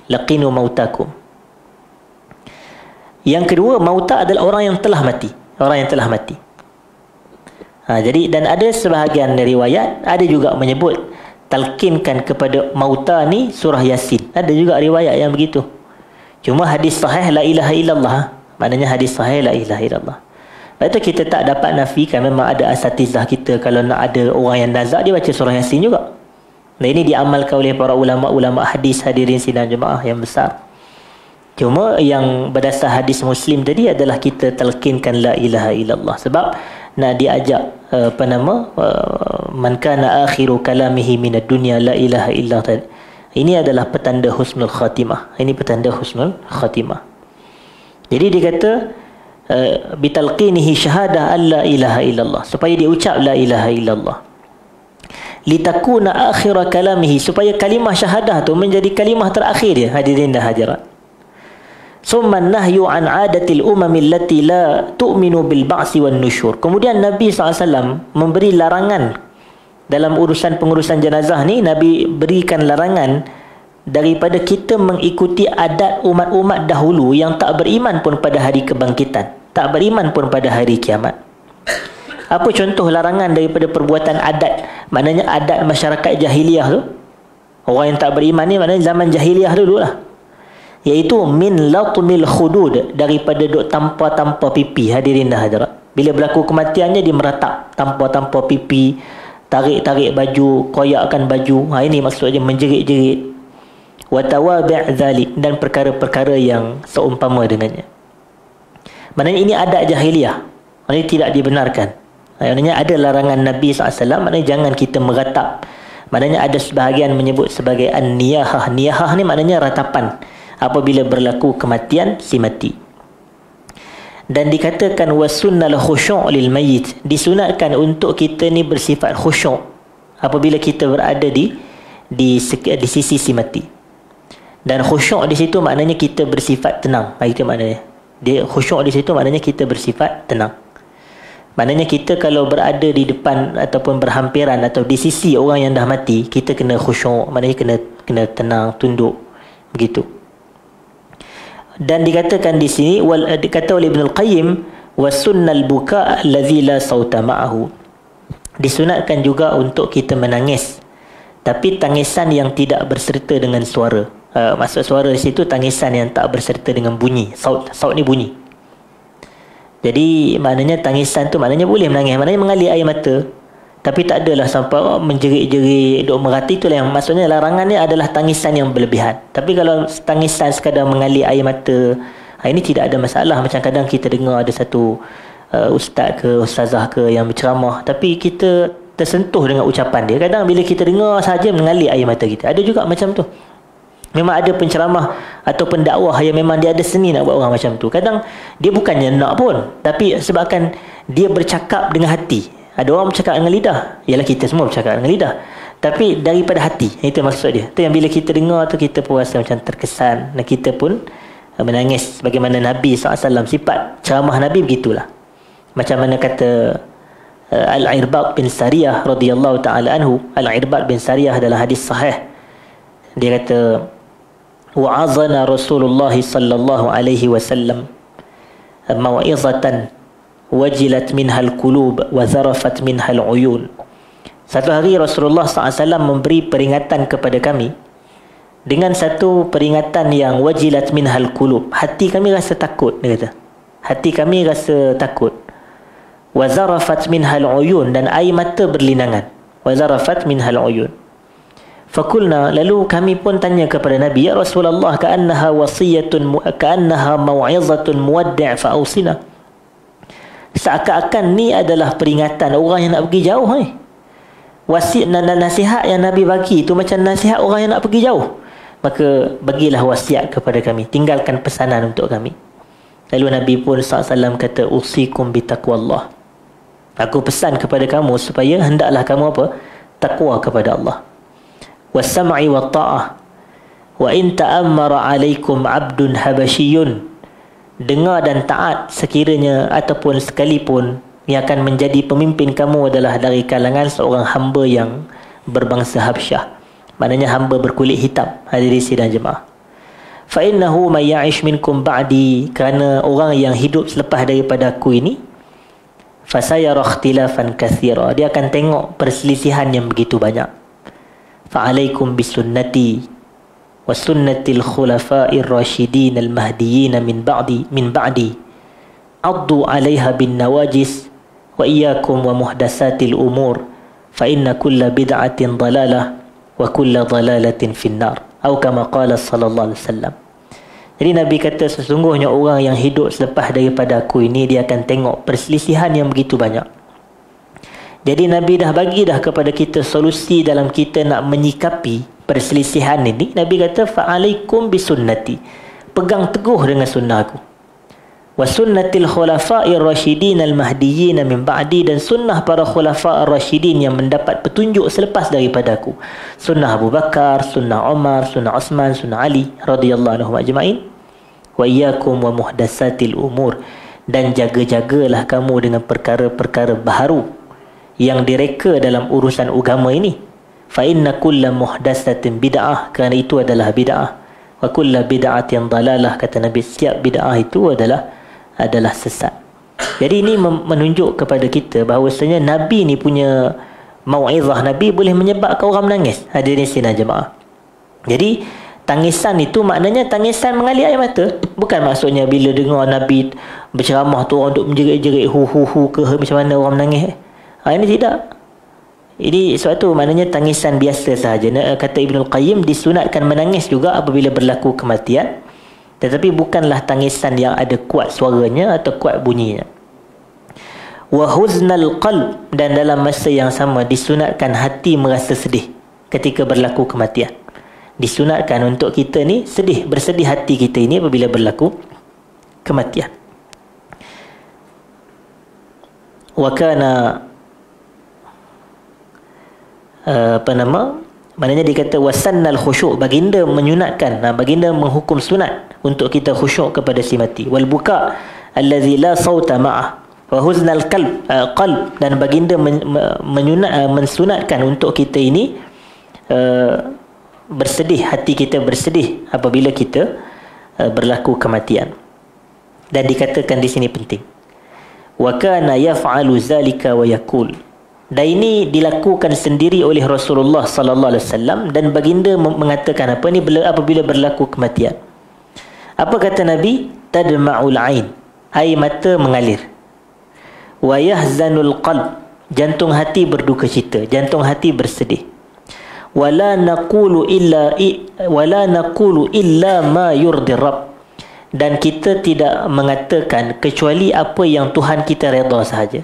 S1: Laqinu mautakum. Yang kedua, mauta adalah orang yang telah mati. Orang yang telah mati. Jadi dan ada sebahagian riwayat ada juga menyebut talqinkan kepada mauta ni surah Yasin. Ada juga riwayat yang begitu. Cuma hadis sahih la ilaha illallah. Maknanya hadis sahih la ilaha illallah. Lepas tu kita tak dapat nafikan, memang ada asatizah kita kalau nak ada orang yang nazak dia baca surah Yasin juga. Dan ini diamalkan oleh para ulama-ulama hadis. Hadirin sidang jemaah yang besar. Cuma yang berdasar hadis Muslim tadi adalah kita talqinkan la ilaha illallah. Sebab nak diajak man kana akhiru kalamihi minad dunya la ilaha illallah. Ini adalah petanda husnul khatimah. Ini petanda husnul khatimah. Jadi dia kata bitalqinihi syahadah alla ilaha illallah, supaya dia ucap la ilaha illallah. Litakuna akhir kalamihi, supaya kalimah syahadah tu menjadi kalimah terakhir dia. Hadirin dan hadirat. Summa nahyu an adatil umami allati la tu'minu bil ba'si wan nusyur. Kemudian Nabi SAW memberi larangan dalam urusan pengurusan jenazah ni. Nabi berikan larangan daripada kita mengikuti adat umat-umat dahulu yang tak beriman pun pada hari kebangkitan, tak beriman pun pada hari kiamat. Apa contoh larangan daripada perbuatan adat? Maknanya adat masyarakat jahiliah tu. Orang yang tak beriman ni maknanya zaman jahiliah dulu lah. Iaitu min latmil khudud, daripada duk tanpa pipi. Hadirin dan hadirat, bila berlaku kematiannya dia meratap tanpa pipi, tarik baju, koyakkan baju. Ini maksudnya menjerit-jerit. Wa tawabi' dzalik, dan perkara-perkara yang seumpama dengannya. Maknanya ini adat jahiliah, maknanya tidak dibenarkan. Maknanya ada larangan Nabi SAW, maknanya jangan kita meratap. Maknanya ada sebahagian menyebut sebagai an-niyahah. Niyahah ni maknanya ratapan apabila berlaku kematian si mati. Dan dikatakan wasunnal khusyu' lil mayyit, disunatkan untuk kita ni bersifat khusyuk apabila kita berada di sisi si mati. Dan khusyuk di situ maknanya kita bersifat tenang. Itu maknanya. Dia khusyuk di situ maknanya kita bersifat tenang. Maknanya kita kalau berada di depan ataupun berhampiran atau di sisi orang yang dah mati, kita kena khusyuk, maknanya kena tenang, tunduk, begitu. Dan dikatakan di sini, dikata oleh Ibn Al-Qayyim, wasunnal buka' allazi la sauta ma'ahu, disunatkan juga untuk kita menangis, tapi tangisan yang tidak berserta dengan suara. Maksud suara di situ tangisan yang tak berserta dengan bunyi. Saut ni bunyi. Jadi maknanya tangisan tu maknanya boleh menangis, maknanya mengalir air mata, tapi tak adalah sampai menjerit-jerit, duk merati. Itulah yang maksudnya larangannya adalah tangisan yang berlebihan. Tapi kalau tangisan sekadar mengalir air mata, ini tidak ada masalah. Macam kadang kita dengar ada satu ustaz ke ustazah ke yang berceramah, tapi kita tersentuh dengan ucapan dia. Kadang bila kita dengar saja mengalir air mata kita. Ada juga macam tu. Memang ada penceramah atau pendakwah yang memang dia ada seni nak buat orang macam tu. Kadang dia bukannya nak pun, tapi sebabkan dia bercakap dengan hati. Ada orang bercakap dengan lidah, ialah kita semua bercakap dengan lidah, tapi daripada hati. Itu maksud dia. Itu yang bila kita dengar tu kita pun rasa macam terkesan, dan kita pun menangis. Bagaimana Nabi SAW, sifat ceramah Nabi begitulah. Macam mana kata Al-Irbad bin Sariyah radhiyallahu ta'ala anhu. Al-Irbad bin Sariyah dalam hadis sahih, dia kata, wa'azana Rasulullah sallallahu alaihi wasallam mau'izatan wajilat minhal qulub wa zarafat minhal uyun. Satu hari Rasulullah SAW memberi peringatan kepada kami dengan satu peringatan yang wajilat minhal qulub, hati kami rasa takut. Dia kata hati kami rasa takut. Wa zarafat minhal uyun, dan air mata berlinangan. Wa zarafat minhal uyun. Fakulna, lalu kami pun tanya kepada Nabi, ya Rasulullah, ka'annaha wasiyatun, ka'annaha mau'izatun muwaddi' fa'ausina. Seakan-akan ni adalah peringatan orang yang nak pergi jauh ni. Wasiat dan nasihat yang Nabi bagi itu macam nasihat orang yang nak pergi jauh. Maka bagilah wasiat kepada kami, tinggalkan pesanan untuk kami. Lalu Nabi pun SAW kata, usikum bitaqwallah, aku pesan kepada kamu supaya hendaklah kamu apa? Takwa kepada Allah. Wassam'i wa ta'ah, wa in ta'ammara alaikum abdun habasyiyun, dengar dan taat sekiranya ataupun sekalipun yang akan menjadi pemimpin kamu adalah dari kalangan seorang hamba yang berbangsa Habsyah, maknanya hamba berkulit hitam. Hadirin sidang jemaah, fa innahu may ya'ish minkum ba'di, kerana orang yang hidup selepas daripada aku ini, fasayara ikhtilafan katsira, dia akan tengok perselisihan yang begitu banyak. Fa'alaikum bisunnati wa sunnatil khulafa'ir rasyidin al-mahdiyyin min ba'di addu 'alaiha bin nawajis wa iyyakum wa muhdatsatil umur fa inna kulla bid'atin dhalalah wa kulla dhalalatin finnar, atau kama qala sallallahu alaihi wasallam. Jadi Nabi kata sesungguhnya orang yang hidup selepas daripada aku ini, dia akan tengok perselisihan yang begitu banyak. Jadi Nabi dah bagi dah kepada kita solusi dalam kita nak menyikapi perselisihan ini. Nabi kata fa'alaikum bisunnati, pegang teguh dengan sunnah aku. wa sunnatil khulafa'ir rasyidin al-mahdiyyin min ba'di, dan sunnah para khulafa'ir rasyidin yang mendapat petunjuk selepas daripadaku. Sunnah Abu Bakar, sunnah Umar, sunnah Uthman, sunnah Ali radhiyallahu anhum ajma'in. Wa iyyakum wa muhdatsatil umur, dan jaga-jagalah kamu dengan perkara-perkara baharu yang direka dalam urusan agama ini. Fa inna kulla muhdatsatin bid'ah, kerana itu adalah bid'ah. Wa kulla bid'atin dalalah, kata Nabi, setiap bid'ah itu adalah sesat. Jadi ini menunjuk kepada kita bahawasanya Nabi ni punya mau'izah Nabi boleh menyebabkan orang menangis. Hadirin sekalian jemaah. Jadi tangisan itu maknanya tangisan mengalir air mata. Bukan maksudnya bila dengar Nabi berceramah tu orang duk menjerit-jerit hu ke macam mana orang menangis. Ini tidak. Ini sebab tu maknanya tangisan biasa sahaja. Kata Ibnul Qayyim, disunatkan menangis juga apabila berlaku kematian, tetapi bukanlah tangisan yang ada kuat suaranya atau kuat bunyinya. Wa huznal qalb, dan dalam masa yang sama disunatkan hati merasa sedih ketika berlaku kematian. Disunatkan untuk kita ni sedih, bersedih hati kita ini apabila berlaku kematian. Wa kana maknanya dikata wasannal khusyuk, baginda menyunatkan, baginda menghukum sunat untuk kita khusyuk kepada si mati. Wal buka allazi la sauta ma'ah wa huznal qalb, dan baginda mensunatkan untuk kita ini bersedih, hati kita bersedih apabila kita berlaku kematian. Dan dikatakan di sini penting, wa kana yaf'alu zalika wa yaqul, dan ini dilakukan sendiri oleh Rasulullah sallallahu alaihi wasallam, dan baginda mengatakan apa ni apabila berlaku kematian. Apa kata Nabi? Tadma'ul ain, air mata mengalir. Wa yahzanul qalb, jantung hati berduka cita, jantung hati bersedih. Wala naqulu illa ma yurdi Rabb, dan kita tidak mengatakan kecuali apa yang Tuhan kita redha sahaja.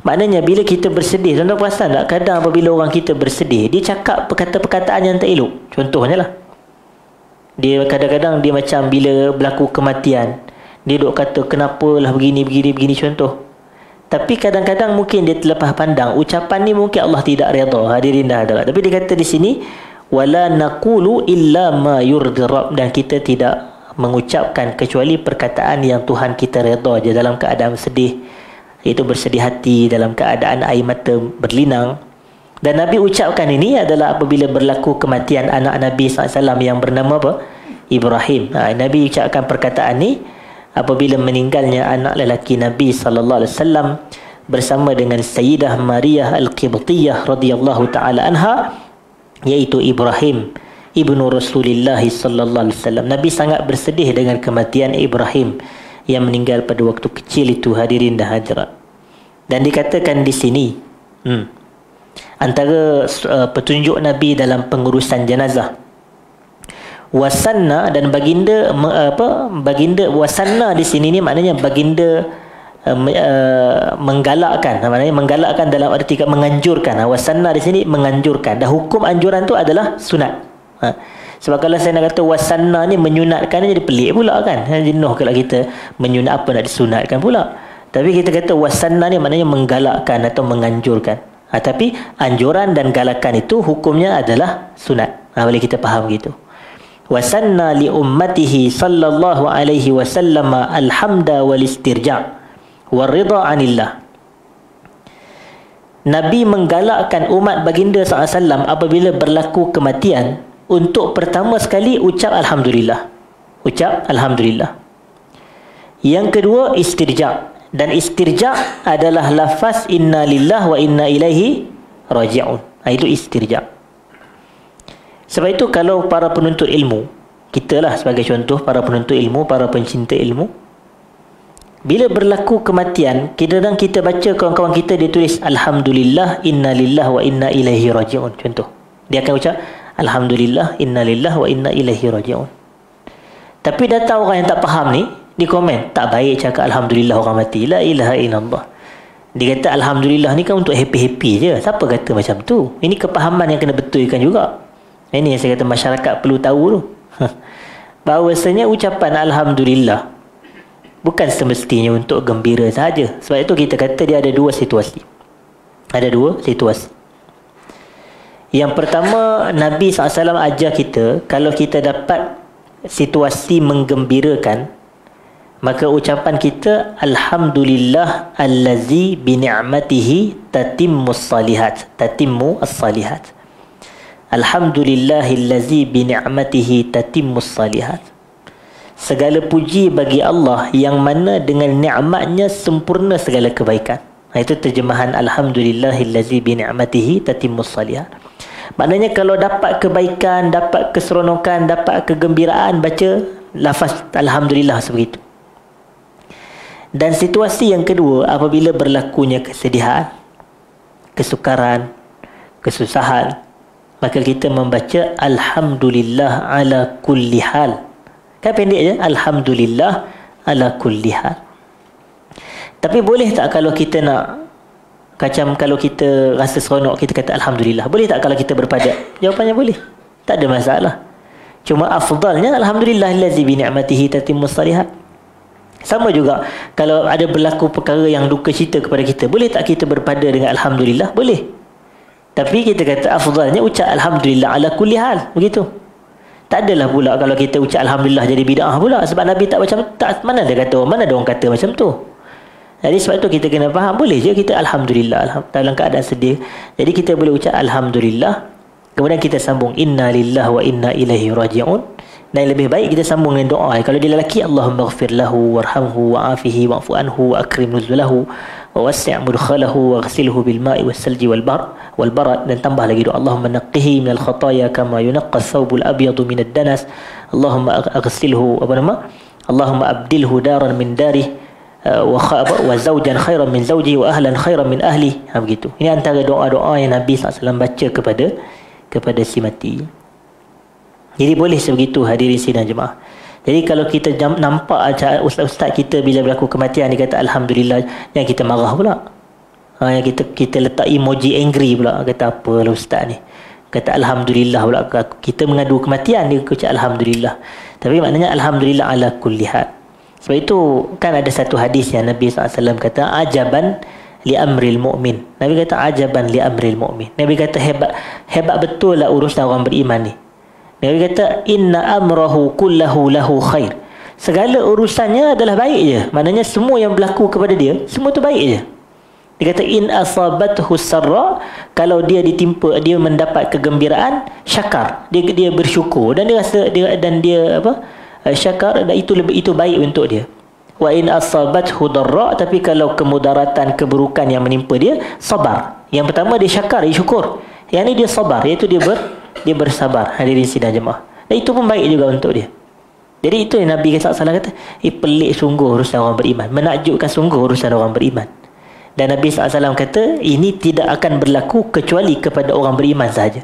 S1: Maknanya bila kita bersedih, tuan-tuan perasan tak, kadang apabila orang kita bersedih, dia cakap perkataan yang tak elok. Contohnya lah, dia kadang-kadang dia macam bila berlaku kematian, dia duk kata kenapalah begini contoh. Tapi kadang-kadang mungkin dia terlepas pandang ucapan ni mungkin Allah tidak redha. Hadirin dah ada. Tapi dia kata di sini wala naqulu illa ma yurdi Rabb, dan kita tidak mengucapkan kecuali perkataan yang Tuhan kita redha je dalam keadaan sedih, iaitu bersedih hati dalam keadaan air mata berlinang. Dan Nabi ucapkan ini adalah apabila berlaku kematian anak Nabi SAW yang bernama apa? Ibrahim. Nabi ucapkan perkataan ni apabila meninggalnya anak lelaki Nabi SAW bersama dengan Sayyidah Maria Al-Qibtiyah radhiyallahu ta'ala anha, iaitu Ibrahim ibnu Rasulullah sallallahu alaihi wasallam. Nabi sangat bersedih dengan kematian Ibrahim yang meninggal pada waktu kecil itu. Hadirin dan hadirat. Dan dikatakan di sini antara petunjuk Nabi dalam pengurusan jenazah, wasanna, dan baginda baginda wasanna di sini ni maknanya baginda menggalakkan, maknanya menggalakkan dalam arti menganjurkan. Wasanna di sini menganjurkan, dan hukum anjuran tu adalah sunat. Sebab kalau saya nak kata wasanna ni menyunatkan, jadi pelik pula kan, jenuh kalau kita menyunat apa nak disunatkan pula. Tapi kita kata wasanna ni maknanya menggalakkan atau menganjurkan. Tapi anjuran dan galakan itu hukumnya adalah sunat. Boleh kita faham gitu. Wasanna li ummatihi sallallahu alaihi wasallam alhamda wal istirja' wal ridha anillah. Nabi menggalakkan umat baginda SAW apabila berlaku kematian untuk pertama sekali ucap Alhamdulillah. Ucap Alhamdulillah. Yang kedua istirja'. Dan istirja' adalah lafaz inna lillah wa inna ilaihi raji'un. Itu istirja'. Sebab itu kalau para penuntut ilmu, kita lah sebagai contoh, para penuntut ilmu, para pencinta ilmu, bila berlaku kematian, kadang kita baca kawan-kawan kita dia tulis Alhamdulillah inna lillah wa inna ilaihi raji'un. Contoh, dia akan ucap Alhamdulillah inna lillah wa inna ilaihi raji'un. Tapi datang orang yang tak faham ni, di komen, tak baik cakap Alhamdulillah orang mati, la ilaha illallah. Dia kata Alhamdulillah ni kan untuk happy-happy je. Siapa kata macam tu? Ini kepahaman yang kena betulkan juga. Ini yang saya kata masyarakat perlu tahu tu. Bahawasanya ucapan Alhamdulillah bukan semestinya untuk gembira sahaja. Sebab itu kita kata dia ada dua situasi. Ada dua situasi. Yang pertama, Nabi SAW ajar kita, kalau kita dapat situasi menggembirakan, maka ucapan kita Alhamdulillah allazi bi ni'matihi tatimmus salihat. Tatimmu as-salihat. Alhamdulillahillazi bi ni'matihi tatimmus salihat. Segala puji bagi Allah yang mana dengan nikmatnya sempurna segala kebaikan. Itu terjemahan Alhamdulillahillazi bi ni'matihi tatimmus salihat. Maknanya kalau dapat kebaikan, dapat keseronokan, dapat kegembiraan, baca lafaz Alhamdulillah sebegitu. Dan situasi yang kedua, apabila berlakunya kesedihan, kesukaran, kesusahan, maka kita membaca Alhamdulillah ala kulli hal. Kan pendek je, Alhamdulillah ala kulli hal. Tapi boleh tak kalau kita nak, macam kalau kita rasa seronok, kita kata Alhamdulillah. Boleh tak kalau kita berpadat? Jawapannya boleh. Tak ada masalah. Cuma afdalnya Alhamdulillah allazi bi ni'matihi tatimmus salihat. Sama juga kalau ada berlaku perkara yang duka cita kepada kita, boleh tak kita berpada dengan Alhamdulillah? Boleh. Tapi kita kata afdalnya ucap Alhamdulillah ala kulli hal. Begitu. Tak adalah pula kalau kita ucap Alhamdulillah jadi bid'ah pula. Sebab Nabi tak macam tak, mana ada orang kata macam tu. Jadi sebab itu kita kena faham, boleh je kita Alhamdulillah dalam keadaan sedih. Jadi kita boleh ucap Alhamdulillah, kemudian kita sambung Inna lillahi wa inna ilaihi raji'un. Dan lebih baik kita sambung dengan doa. Kalau dia lelaki, Allahumma ghafir lahu warhamhu wa'afihi wa'fu anhu wa akrim nuzulahu wa wasi' mudkhalahu wa ghsilhu bil ma'i was salji wal barad. Dan tambah lagi doa, Allahumma naqqihi minal khataya kama yunaqqa thawbul abyadu minad danas. Allahumma aghsilhu Allahumma abdilhu daran min darih wa zawjan khairan min zawji wa ahlan khairan min ahli. Begitu. Ini antara doa-doa yang Nabi SAW baca kepada si mati. Jadi boleh sebegitu hadirin sidang jemaah. Jadi kalau kita nampak ustaz-ustaz kita bila berlaku kematian dia kata Alhamdulillah, yang kita marah pula. Yang kita letak emoji angry pula, kata apalah ustaz ni. Kata Alhamdulillah pula, kita mengadu kematian dia ucap Alhamdulillah. Tapi maknanya Alhamdulillah ala kulli hal. Sebab itu kan ada satu hadis yang Nabi SAW kata ajaban li amril mu'min. Nabi kata ajaban li amril mu'min. Nabi kata hebat betul lah urusan orang beriman ni. Nabi kata inna amrahu kullahu lahu khair. Segala urusannya adalah baik je. Maknanya semua yang berlaku kepada dia, semua tu baik je. Dia kata in asabathu sarra, kalau dia ditimpa, dia mendapat kegembiraan, syakar. Dia bersyukur dan dia rasa syakar, dan itu baik untuk dia. Wa in asabathu darra, tapi kalau kemudaratan, keburukan yang menimpa dia, sabar. Yang pertama dia syakar, dia syukur. Yang ni dia sabar, iaitu dia bersabar. Hadirin sidang jemaah. Dan itu pun baik juga untuk dia. Jadi itu yang Nabi SAW kata, pelik sungguh urusan orang beriman, menakjubkan sungguh urusan orang beriman. Dan Nabi SAW kata ini tidak akan berlaku kecuali kepada orang beriman sahaja.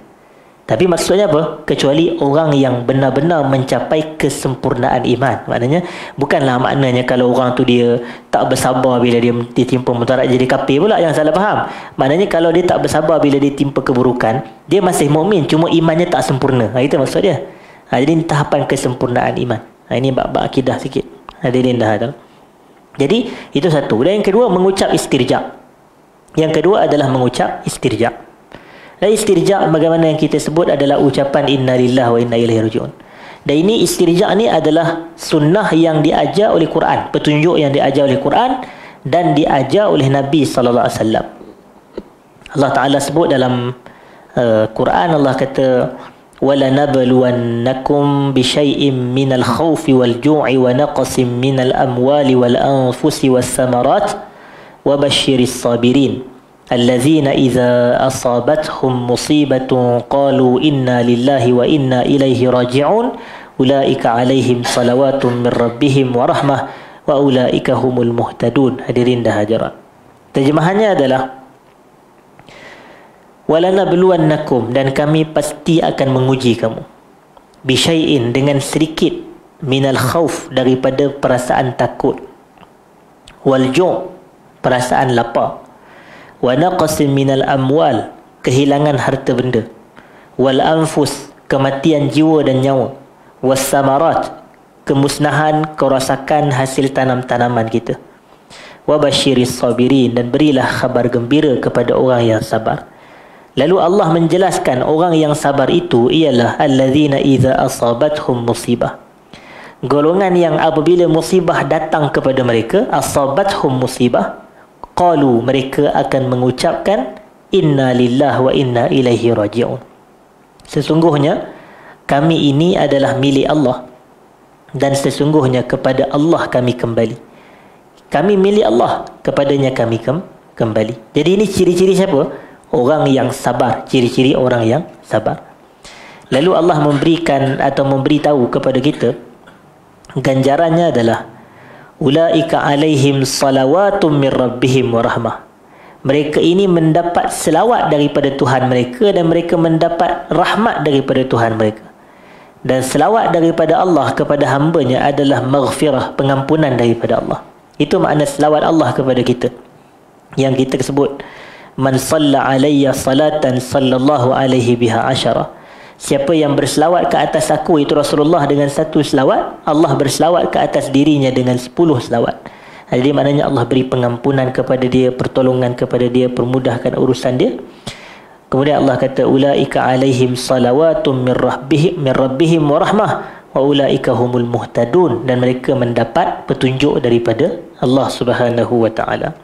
S1: Tapi maksudnya apa? Kecuali orang yang benar-benar mencapai kesempurnaan iman. Maknanya bukanlah maknanya kalau orang tu dia tak bersabar bila dia ditimpa mudarat jadi kafir pula, yang salah faham. Maknanya kalau dia tak bersabar bila dia timpa keburukan, dia masih mukmin, cuma imannya tak sempurna. Itu maksud dia. Jadi ini tahapan kesempurnaan iman. Ini bab-bab akidah sikit. Hadirin dah tahu. Jadi itu satu. Dan yang kedua, mengucap istirja. Yang kedua adalah mengucap istirja. Dan istirja bagaimana yang kita sebut adalah ucapan inna lillahi wa inna ilaihi raji'un. Dan ini istirja ni adalah sunnah yang diajar oleh Quran, petunjuk yang diajar oleh Quran dan diajar oleh Nabi sallallahu alaihi wasallam. Allah Taala sebut dalam Quran, Allah kata wala nabluwannakum bi syai'in minal khaufi wal ju'i wa naqsin minal amwali wal anfusi was samarat wa basyiris sabirin allazina idza asabathum musibatun qalu inna lillahi wa inna ilaihi raji'un ulaika alaihim salawatun min rabbihim wa rahmah wa ulaika humul muhtadun. Hadirin dah hadirat. Terjemahannya adalah walanabluwannakum, dan kami pasti akan menguji kamu, bisyai'in, dengan sedikit, minal khauf, daripada perasaan takut, wal ju', perasaan lapar, wa naqsin minal amwal, kehilangan harta benda, wal anfus, kematian jiwa dan nyawa, was samarat, kemusnahan, kerosakan hasil tanam-tanaman kita. Wa basyiris sabirin, dan berilah khabar gembira kepada orang yang sabar. Lalu Allah menjelaskan orang yang sabar itu ialah allazina idza asabathum musibah. Golongan yang apabila musibah datang kepada mereka, asabathum musibah, qalu, mereka akan mengucapkan inna lillahi wa inna ilaihi raji'un. Sesungguhnya kami ini adalah milik Allah dan sesungguhnya kepada Allah kami kembali. Kami milik Allah, kepadanya kami kembali. Jadi ini ciri-ciri siapa? Orang yang sabar, ciri-ciri orang yang sabar. Lalu Allah memberikan atau memberitahu kepada kita, ganjarannya adalah ulaika alaihim salawatum min rabbihim wa rahmah. Mereka ini mendapat selawat daripada Tuhan mereka dan mereka mendapat rahmat daripada Tuhan mereka. Dan selawat daripada Allah kepada hamba-Nya adalah maghfirah, pengampunan daripada Allah. Itu makna selawat Allah kepada kita, yang kita sebut man salla alayya salatan sallallahu alaihi biha asyara. Siapa yang berselawat ke atas aku, itu Rasulullah, dengan satu selawat, Allah berselawat ke atas dirinya dengan 10 selawat. Jadi maknanya Allah beri pengampunan kepada dia, pertolongan kepada dia, permudahkan urusan dia. Kemudian Allah kata ulaika alaihim salawatum min rabbihim wa rahmah wa ulaika humul muhtadun, dan mereka mendapat petunjuk daripada Allah Subhanahu wa taala.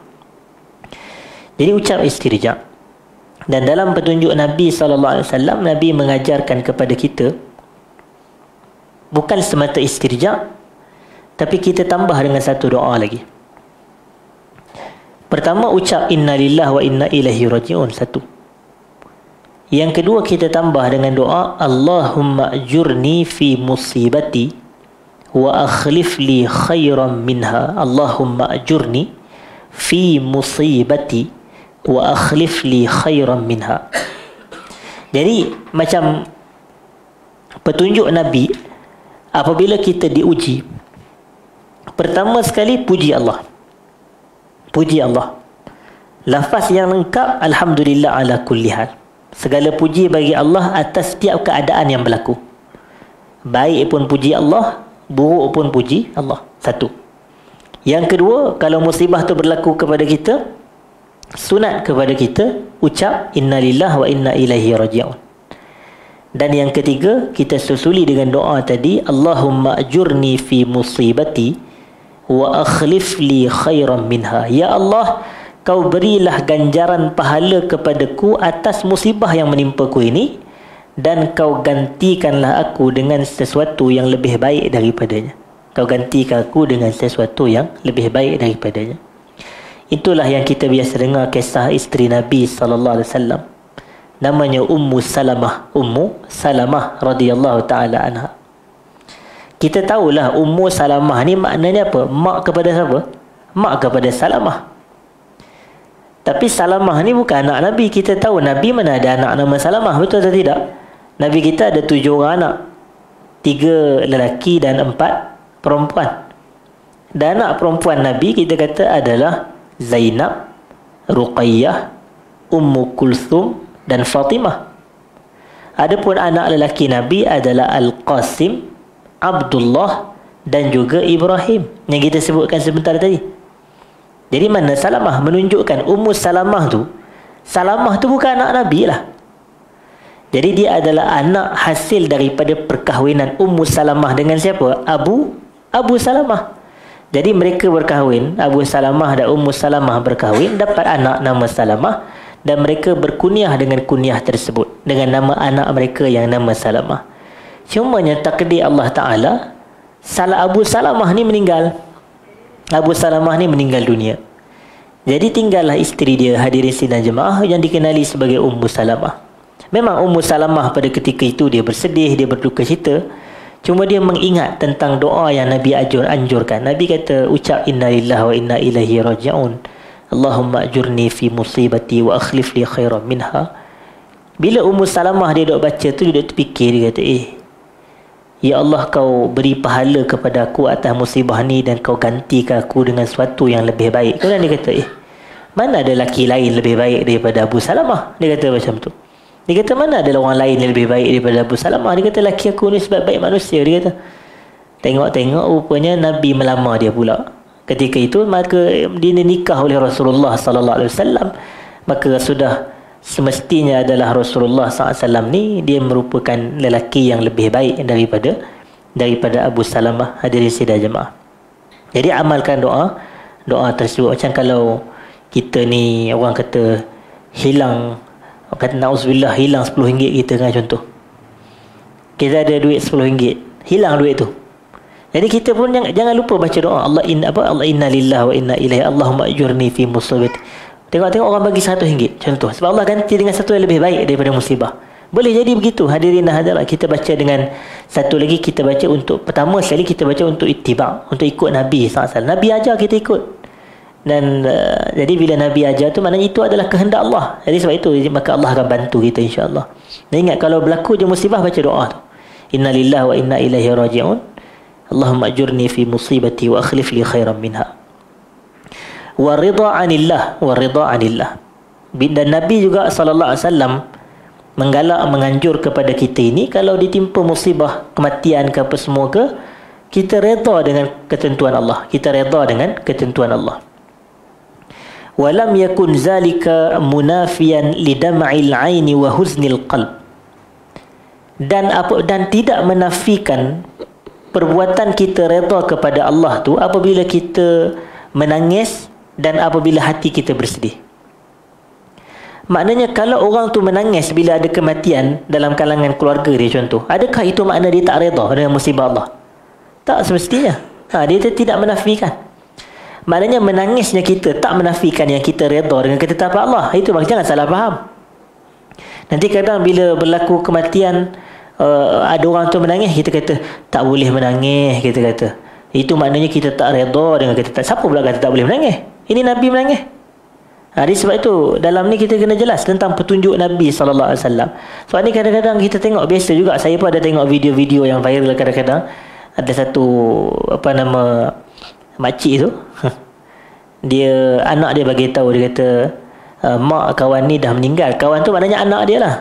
S1: Jadi ucap istirja. Dan dalam petunjuk Nabi SAW, Nabi mengajarkan kepada kita bukan semata istirja, tapi kita tambah dengan satu doa lagi. Pertama, ucap inna lillahi wa inna ilaihi raji'un, satu. Yang kedua, kita tambah dengan doa Allahumma ajurni fi musibati wa akhlif li khairan minha. Allahumma ajurni fi musibati wa akhlif li khairan minha. Jadi macam petunjuk Nabi, apabila kita diuji, pertama sekali puji Allah. Puji Allah. Lafaz yang lengkap alhamdulillah ala kulli hal. Segala puji bagi Allah atas setiap keadaan yang berlaku. Baik pun puji Allah, buruk pun puji Allah. Satu. Yang kedua, kalau musibah tu berlaku kepada kita, sunat kepada kita ucap inna lillahi wa inna ilaihi raji'un. Dan yang ketiga, kita susuli dengan doa tadi Allahumma ajurni fi musibati wa akhlif li khairan minha. Ya Allah, kau berilah ganjaran pahala kepadaku atas musibah yang menimpaku ini, dan kau gantikanlah aku dengan sesuatu yang lebih baik daripadanya. Kau gantikan aku dengan sesuatu yang lebih baik daripadanya. Itulah yang kita biasa dengar kisah isteri Nabi SAW. Namanya Ummu Salamah radhiyallahu ta'ala anha. Kita tahulah Ummu Salamah ni maknanya apa? Mak kepada siapa? Mak kepada Salamah. Tapi Salamah ni bukan anak Nabi. Kita tahu Nabi mana ada anak nama Salamah, betul atau tidak? Nabi kita ada 7 orang anak, 3 lelaki dan 4 perempuan. Dan anak perempuan Nabi kita kata adalah Zainab, Ruqayyah, Ummu Kulthum dan Fatimah. Adapun anak lelaki Nabi adalah Al-Qasim, Abdullah dan juga Ibrahim yang kita sebutkan sebentar tadi. Jadi mana Salamah? Menunjukkan Ummu Salamah tu bukan anak Nabi lah. Jadi dia adalah anak hasil daripada perkahwinan Ummu Salamah dengan siapa? Abu Salamah. Jadi mereka berkahwin, Abu Salamah dan Ummu Salamah berkahwin, dapat anak nama Salamah, dan mereka berkunyah dengan kunyah tersebut, dengan nama anak mereka yang nama Salamah. Cumanya takdir Allah Ta'ala, Abu Salamah ni meninggal. Abu Salamah ni meninggal dunia. Jadi tinggallah isteri dia, hadirin sidang jemaah, yang dikenali sebagai Ummu Salamah. Memang Ummu Salamah pada ketika itu dia bersedih, dia berduka cita. Cuma dia mengingat tentang doa yang Nabi anjurkan. Nabi kata ucap inna lillahi wa inna ilaihi raji'un. Allahumma ajurni fi musibati wa akhlif li khairan minha. Bila Ummu Salamah dia duk baca tu, dia duk terfikir, dia kata ya Allah, kau beri pahala kepada aku atas musibah ni dan kau gantikan aku dengan sesuatu yang lebih baik. Kemudian dia kata mana ada lelaki lain lebih baik daripada Abu Salamah? Dia kata macam tu. Dia kata mana ada orang lain yang lebih baik daripada Abu Salamah? Dia kata laki aku ni sebab baik manusia. Dia kata Tengok-tengok rupanya Nabi melamar dia pula. Ketika itu maka dia nikah oleh Rasulullah sallallahu alaihi wasallam. Maka sudah semestinya adalah Rasulullah SAW ni dia merupakan lelaki yang lebih baik daripada Abu Salamah. Hadirin sidang jemaah. Jadi amalkan doa tersebut. Macam kalau kita ni orang kata hilang, kata na'udzubillah, hilang RM10 kita kan, contoh. Kita ada duit RM10, hilang duit tu. Jadi kita pun jangan lupa baca doa Allah inna lillahi wa inna ilaihi, Allahumma ajurni fi musibati. Tengok-tengok orang bagi RM100 contoh, sebab Allah ganti dengan satu yang lebih baik daripada musibah. Boleh jadi begitu. Hadirin dan hadirat, kita baca dengan satu lagi, kita baca untuk pertama sekali kita baca untuk ittiba', untuk ikut Nabi SAW. Nabi ajar kita ikut. Dan jadi bila Nabi ajar tu maknanya itu adalah kehendak Allah. Jadi sebab itu maka Allah akan bantu kita insya-Allah. Dan ingat kalau berlaku je musibah, baca doa tu. Inna lillahi wa inna ilaihi raji'un. Allahumma ajurni fi musibati wa akhlif li khairan minha. Wa ridha 'anillah, wa ridha 'anillah. Dan Nabi juga sallallahu alaihi wasallam menggalak, menganjur kepada kita ini kalau ditimpa musibah, kematian ke apa semua ke, kita redha dengan ketentuan Allah. Kita redha dengan ketentuan Allah. Walam yakun zalika munafiyan lidam'il 'aini wa huznil qalb. Dan tidak menafikan perbuatan kita redha kepada Allah tu apabila kita menangis dan apabila hati kita bersedih. Maknanya kalau orang tu menangis bila ada kematian dalam kalangan keluarga dia contoh, adakah itu makna dia tak redha dengan musibah Allah? Tak semestinya. Dia tidak menafikan. Maknanya menangisnya kita tak menafikan yang kita redha dengan ketetapan Allah. Itu jangan salah faham. Nanti kadang bila berlaku kematian, ada orang tu menangis, kita kata tak boleh menangis, kita kata. Itu maknanya kita tak redha dengan ketetapan. Siapa pula kata tak boleh menangis? Ini Nabi menangis. Jadi sebab itu dalam ni kita kena jelas tentang petunjuk Nabi sallallahu alaihi wasallam. Sebab ni kadang-kadang kita tengok, biasa juga saya pun ada tengok video-video yang viral kadang-kadang. Ada satu makcik tu dia, anak dia bagi tahu, dia kata mak kawan ni dah meninggal. Kawan tu maknanya anak dia lah.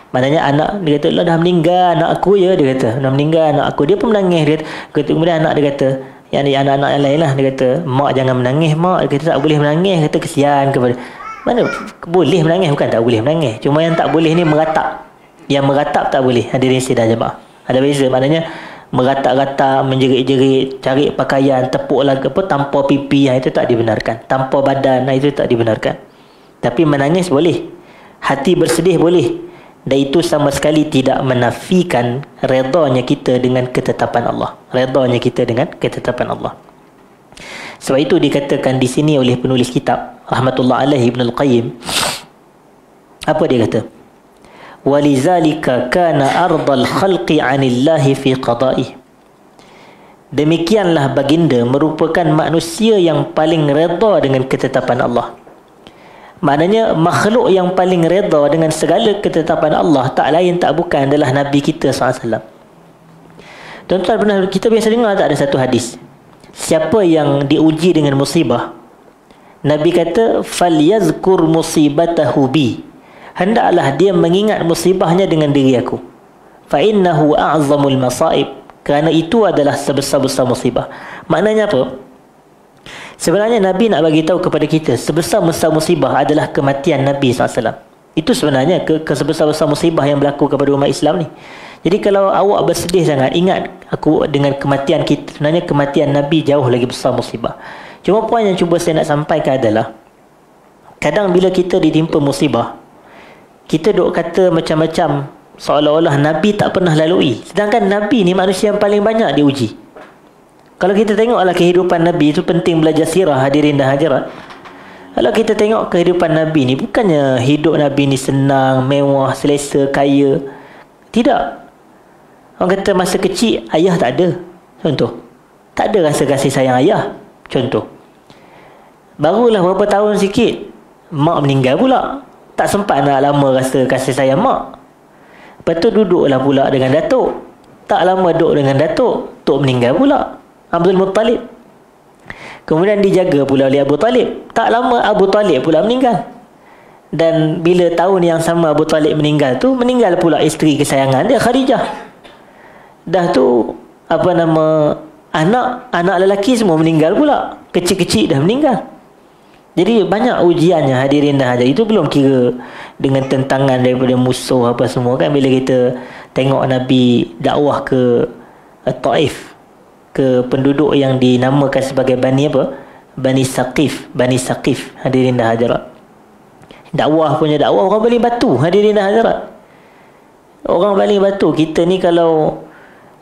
S1: Maknanya anak dia kata, "Allah dah meninggal anak aku ya," dia kata. "Dah meninggal anak aku." Dia pun menangis. Dia kata, kemudian anak dia kata, yang anak-anak yang lain lah, dia kata, "Mak jangan menangis mak." Dia kata tak boleh menangis. Kata kesian kepada. Mana boleh menangis, bukan tak boleh menangis. Cuma yang tak boleh ni meratap. Yang meratap tak boleh. Hadirin sidang jemaah. Ada beza. Maknanya meratap-ratap, menjerit-jerit, cari pakaian, tepuk lagi apa tanpa pipi, yang itu tak dibenarkan. Tanpa badan, itu tak dibenarkan. Tapi menangis boleh. Hati bersedih boleh. Dan itu sama sekali tidak menafikan redanya kita dengan ketetapan Allah. Redanya kita dengan ketetapan Allah. Sebab itu dikatakan di sini oleh penulis kitab rahmatullah alaihi Ibnul Qayyim. Apa dia kata? Walizalika kana ardal khalqi 'anillahi fi qada'i. Demikianlah baginda merupakan manusia yang paling redha dengan ketetapan Allah. Maknanya makhluk yang paling redha dengan segala ketetapan Allah tak lain tak bukan adalah Nabi kita SAW. Tuan-tuan, pernah kita biasa dengar tak ada satu hadis, siapa yang diuji dengan musibah, Nabi kata falyazkur musibatahu bi, hendaklah dia mengingat musibahnya dengan diri aku. Fa innahu a'zamul masaib, kerana itu adalah sebesar-besar musibah. Maknanya apa? Sebenarnya Nabi nak bagi tahu kepada kita sebesar-besar musibah adalah kematian Nabi SAW. Itu sebenarnya sebesar-besar musibah yang berlaku kepada umat Islam ni. Jadi kalau awak bersedih sangat, ingat aku dengan kematian kita. Sebenarnya kematian Nabi jauh lagi besar musibah. Cuma poin yang cuba saya nak sampaikan adalah, kadang bila kita ditimpa musibah, kita duk kata macam-macam seolah-olah Nabi tak pernah lalui. Sedangkan Nabi ni manusia yang paling banyak diuji. Kalau kita tengoklah kehidupan Nabi, itu penting belajar sirah, hadirin dan hadirat. Kalau kita tengok kehidupan Nabi ni, bukannya hidup Nabi ni senang, mewah, selesa, kaya. Tidak. Orang kata masa kecil ayah tak ada. Contoh. Tak ada rasa kasih sayang ayah. Contoh. Barulah berapa tahun sikit, mak meninggal pula. Tak sempat nak lama rasa kasih sayang mak. Lepas tu duduklah pula dengan datuk. Tak lama duduk dengan datuk, tok meninggal pula, Abdul Muttalib. Kemudian dijaga pula oleh Abu Talib. Tak lama Abu Talib pula meninggal. Dan bila tahun yang sama Abu Talib meninggal tu, meninggal pula isteri kesayangan dia, Khadijah. Dah tu anak lelaki semua meninggal pula. Kecil-kecil dah meninggal. Jadi banyak ujiannya hadirin dan hadirat. Itu belum kira dengan tentangan daripada musuh apa semua kan. Bila kita tengok Nabi dakwah ke Taif, ke penduduk yang dinamakan sebagai Bani apa? Bani Saqif hadirin dan hadirat. Dakwah punya dakwah, orang baling batu hadirin dan hadirat. Orang baling batu. Kita ni kalau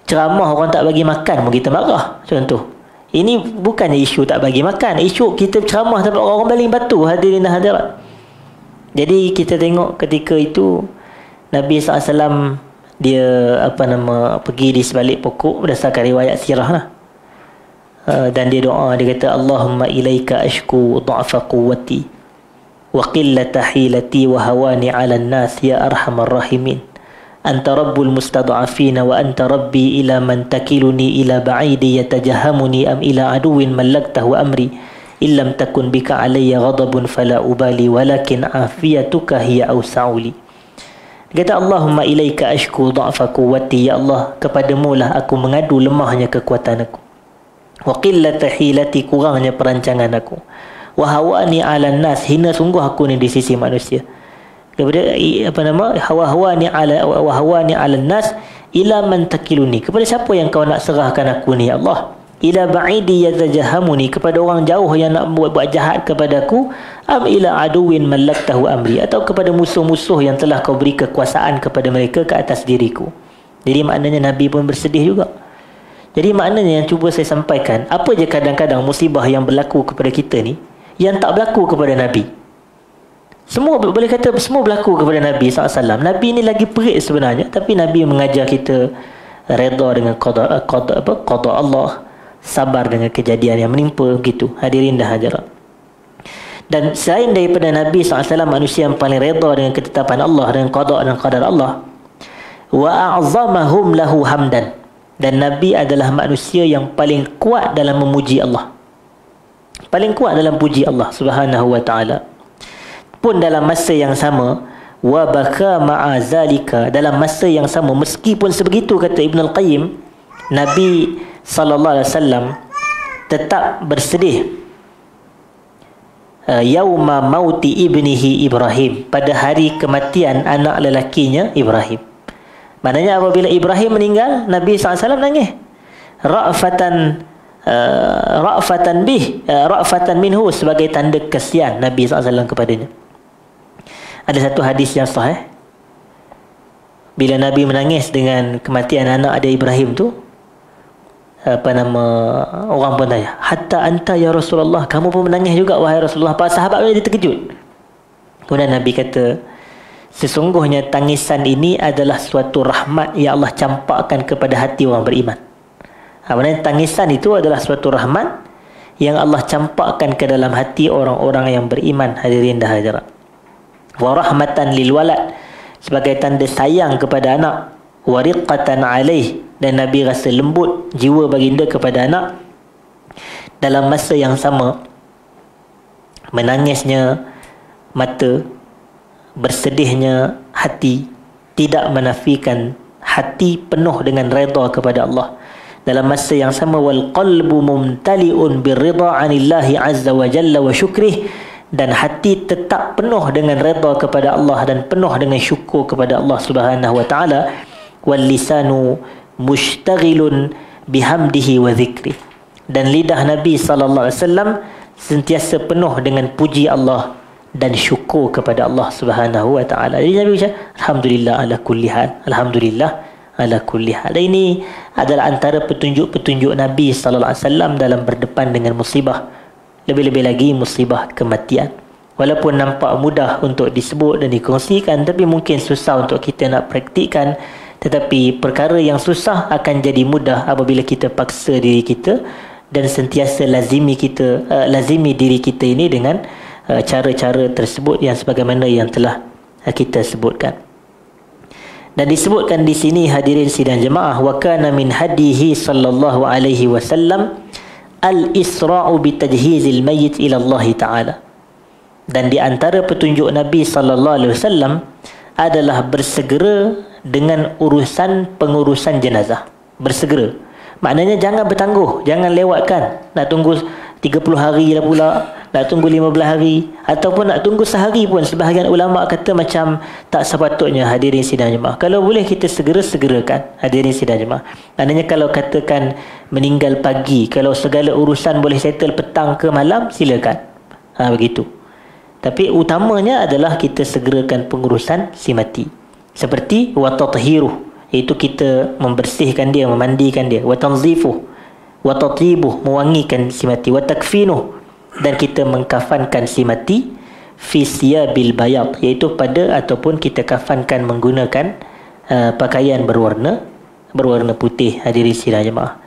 S1: ceramah orang tak bagi makan pun kita marah. Contoh. Ini bukannya isu tak bagi makan. Isu kita ceramah tapi orang baling batu hadirin dan hadirat. Jadi kita tengok ketika itu Nabi SAW dia pergi di sebalik pokok berdasarkan riwayat sirah lah. Dan dia doa, dia kata Allahumma ilaika ashku dha'fa quwwati wa qillata hilati wa hawani 'alan nas ya arhamar rahimin. Anta rabbul mustad'afin wa anta rabbi ila man takiluni ila ba'idi yatajahamuni am ila aduwin mallaktahu amri illam takun bika alayya ghadabun fala ubali walakin afiyatuka hiya awsa'uli. Dia kata Allahumma ilaika ashku dha'fa quwwati, ya Allah kepadamu lah aku mengadu lemahnya kekuatan aku, wa qillata hilati kurangnya perancangan aku, wa hawani 'alan nas hina sungguh aku ni di sisi manusia. Kepada hawani 'alan nas ila man takiluni, kepada siapa yang kau nak serahkan aku ni ya Allah, ila ba'idi yatajahamuni, kepada orang jauh yang nak buat jahat kepada aku, am ila aduwin mallaktahu amri, atau kepada musuh-musuh yang telah kau beri kekuasaan kepada mereka ke atas diriku. Jadi maknanya Nabi pun bersedih juga. Jadi maknanya yang cuba saya sampaikan, apa je kadang-kadang musibah yang berlaku kepada kita ni yang tak berlaku kepada Nabi. Semua boleh kata semua berlaku kepada Nabi SAW. Nabi ni lagi perit sebenarnya, tapi Nabi mengajar kita redha dengan qada Allah, sabar dengan kejadian yang menimpa begitu hadirin dan hadirat. Dan selain daripada Nabi SAW manusia yang paling redha dengan ketetapan Allah, dengan qada dan qadar Allah, wa a'zamahum lahu hamdan, dan Nabi adalah manusia yang paling kuat dalam memuji Allah, paling kuat dalam puji Allah Subhanahu wa ta'ala. Pun dalam masa yang sama, wa baka ma'a zalika, dalam masa yang sama meskipun sebegitu, kata Ibn Al-Qayyim, Nabi SAW tetap bersedih yauma mauti ibnihi Ibrahim, pada hari kematian anak lelakinya Ibrahim. Maknanya apabila Ibrahim meninggal, Nabi SAW nangis ra'fatan minhu, sebagai tanda kesian Nabi SAW kepadanya. Ada satu hadis yang sahih, bila Nabi menangis dengan kematian anak dia Ibrahim tu, orang pun tanya, hatta anta ya Rasulullah, kamu pun menangis juga wahai Rasulullah. Para sahabat dia terkejut. Kemudian Nabi kata, sesungguhnya tangisan ini adalah suatu rahmat yang Allah campakkan kepada hati orang beriman. Maksudnya tangisan itu adalah suatu rahmat yang Allah campakkan ke dalam hati orang-orang yang beriman hadirin dan hadirat. Wa rahmatan lil walad, sebagai tanda sayang kepada anak, wa riqqatan alaih, dan Nabi rasa lembut jiwa baginda kepada anak. Dalam masa yang sama, menangisnya mata, bersedihnya hati tidak menafikan hati penuh dengan redha kepada Allah. Dalam masa yang sama, wal qalbu mumtali'un birridha 'anillahi 'azza wa jalla wa syukrih, dan hati tetap penuh dengan redha kepada Allah dan penuh dengan syukur kepada Allah Subhanahu wa taala. Wal lisanu mushtaghilun bihamdihi wa dzikri, dan lidah Nabi sallallahu alaihi wasallam sentiasa penuh dengan puji Allah dan syukur kepada Allah Subhanahu wa taala. Jadi Nabi ucap alhamdulillah ala kulli hal, alhamdulillah ala kulli hal. Dan ini adalah antara petunjuk-petunjuk Nabi sallallahu alaihi wasallam dalam berdepan dengan musibah, lebih-lebih lagi musibah kematian. Walaupun nampak mudah untuk disebut dan dikongsikan, tapi mungkin susah untuk kita nak praktikkan. Tetapi perkara yang susah akan jadi mudah apabila kita paksa diri kita dan sentiasa lazimi diri kita ini dengan cara-cara tersebut yang sebagaimana yang telah kita sebutkan. Dan disebutkan di sini hadirin sidang jemaah, wa kana min hadihi sallallahu alaihi wasallam al-isra'u bi tajhizil mayyit ila Allah Ta'ala. Dan di antara petunjuk Nabi sallallahu alaihi wasallam adalah bersegera dengan pengurusan jenazah. Bersegera Maknanya jangan bertangguh, jangan lewatkan. Nak tunggu 30 hari lah pula, nak tunggu 15 hari, ataupun nak tunggu sehari pun. Sebahagian ulama' kata macam tak sepatutnya hadirin sidang jemaah. Kalau boleh kita segerakan hadirin sidang jemaah. Maknanya kalau katakan meninggal pagi, kalau segala urusan boleh settle petang ke malam, silakan. Begitu. Tapi utamanya adalah kita segerakan pengurusan si mati. Seperti wa tathiruh, iaitu kita membersihkan dia, memandikan dia. Wa tanzifuh, wa tatibuh, mewangikan si mati. Wa takfinuh, dan kita mengkafankan si mati fi siyabil bayad, iaitu pada ataupun kita kafankan menggunakan pakaian berwarna putih. Hadirin sidang jemaah.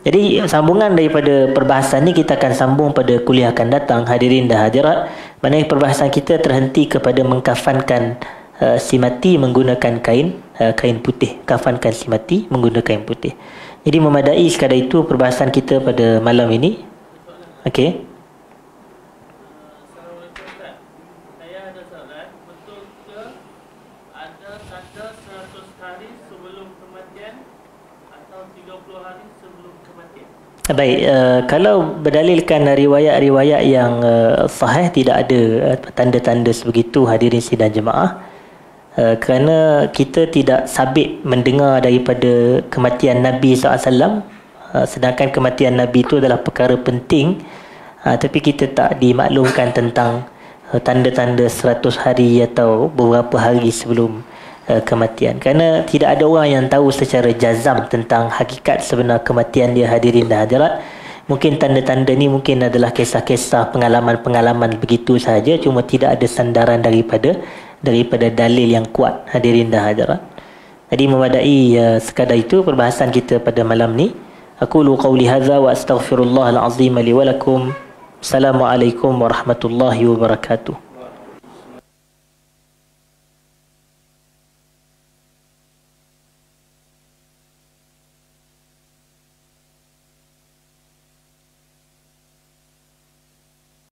S1: Jadi sambungan daripada perbahasan ni kita akan sambung pada kuliah akan datang, hadirin dan hadirat. Maknanya perbahasan kita terhenti kepada mengkafankan si mati menggunakan kain putih. Kafankan si mati menggunakan kain putih. Jadi memadai sekadar itu perbahasan kita pada malam ini. Okey.
S2: Assalamualaikum Ustaz. Saya ada soalan. Betul ke ada tanda 100 hari sebelum kematian atau 30 hari sebelum kematian?
S1: Baik, kalau berdalilkan riwayat-riwayat yang sahih, tidak ada tanda-tanda sebegitu hadirin sidang jemaah. Kerana kita tidak sabit mendengar daripada kematian Nabi SAW, sedangkan kematian Nabi itu adalah perkara penting, tapi kita tak dimaklumkan tentang tanda-tanda 100 hari atau beberapa hari sebelum kematian. Kerana tidak ada orang yang tahu secara jazam tentang hakikat sebenar kematian dia, hadirin dan hadirat. Mungkin tanda-tanda ni mungkin adalah kisah-kisah, pengalaman-pengalaman begitu sahaja, cuma tidak ada sandaran daripada dalil yang kuat, hadirin dan hadirat. Jadi memadai sekadar itu perbahasan kita pada malam ni. Aqulu qawli hadza wa astaghfirullahal azim li wa lakum. Assalamualaikum warahmatullahi wabarakatuh.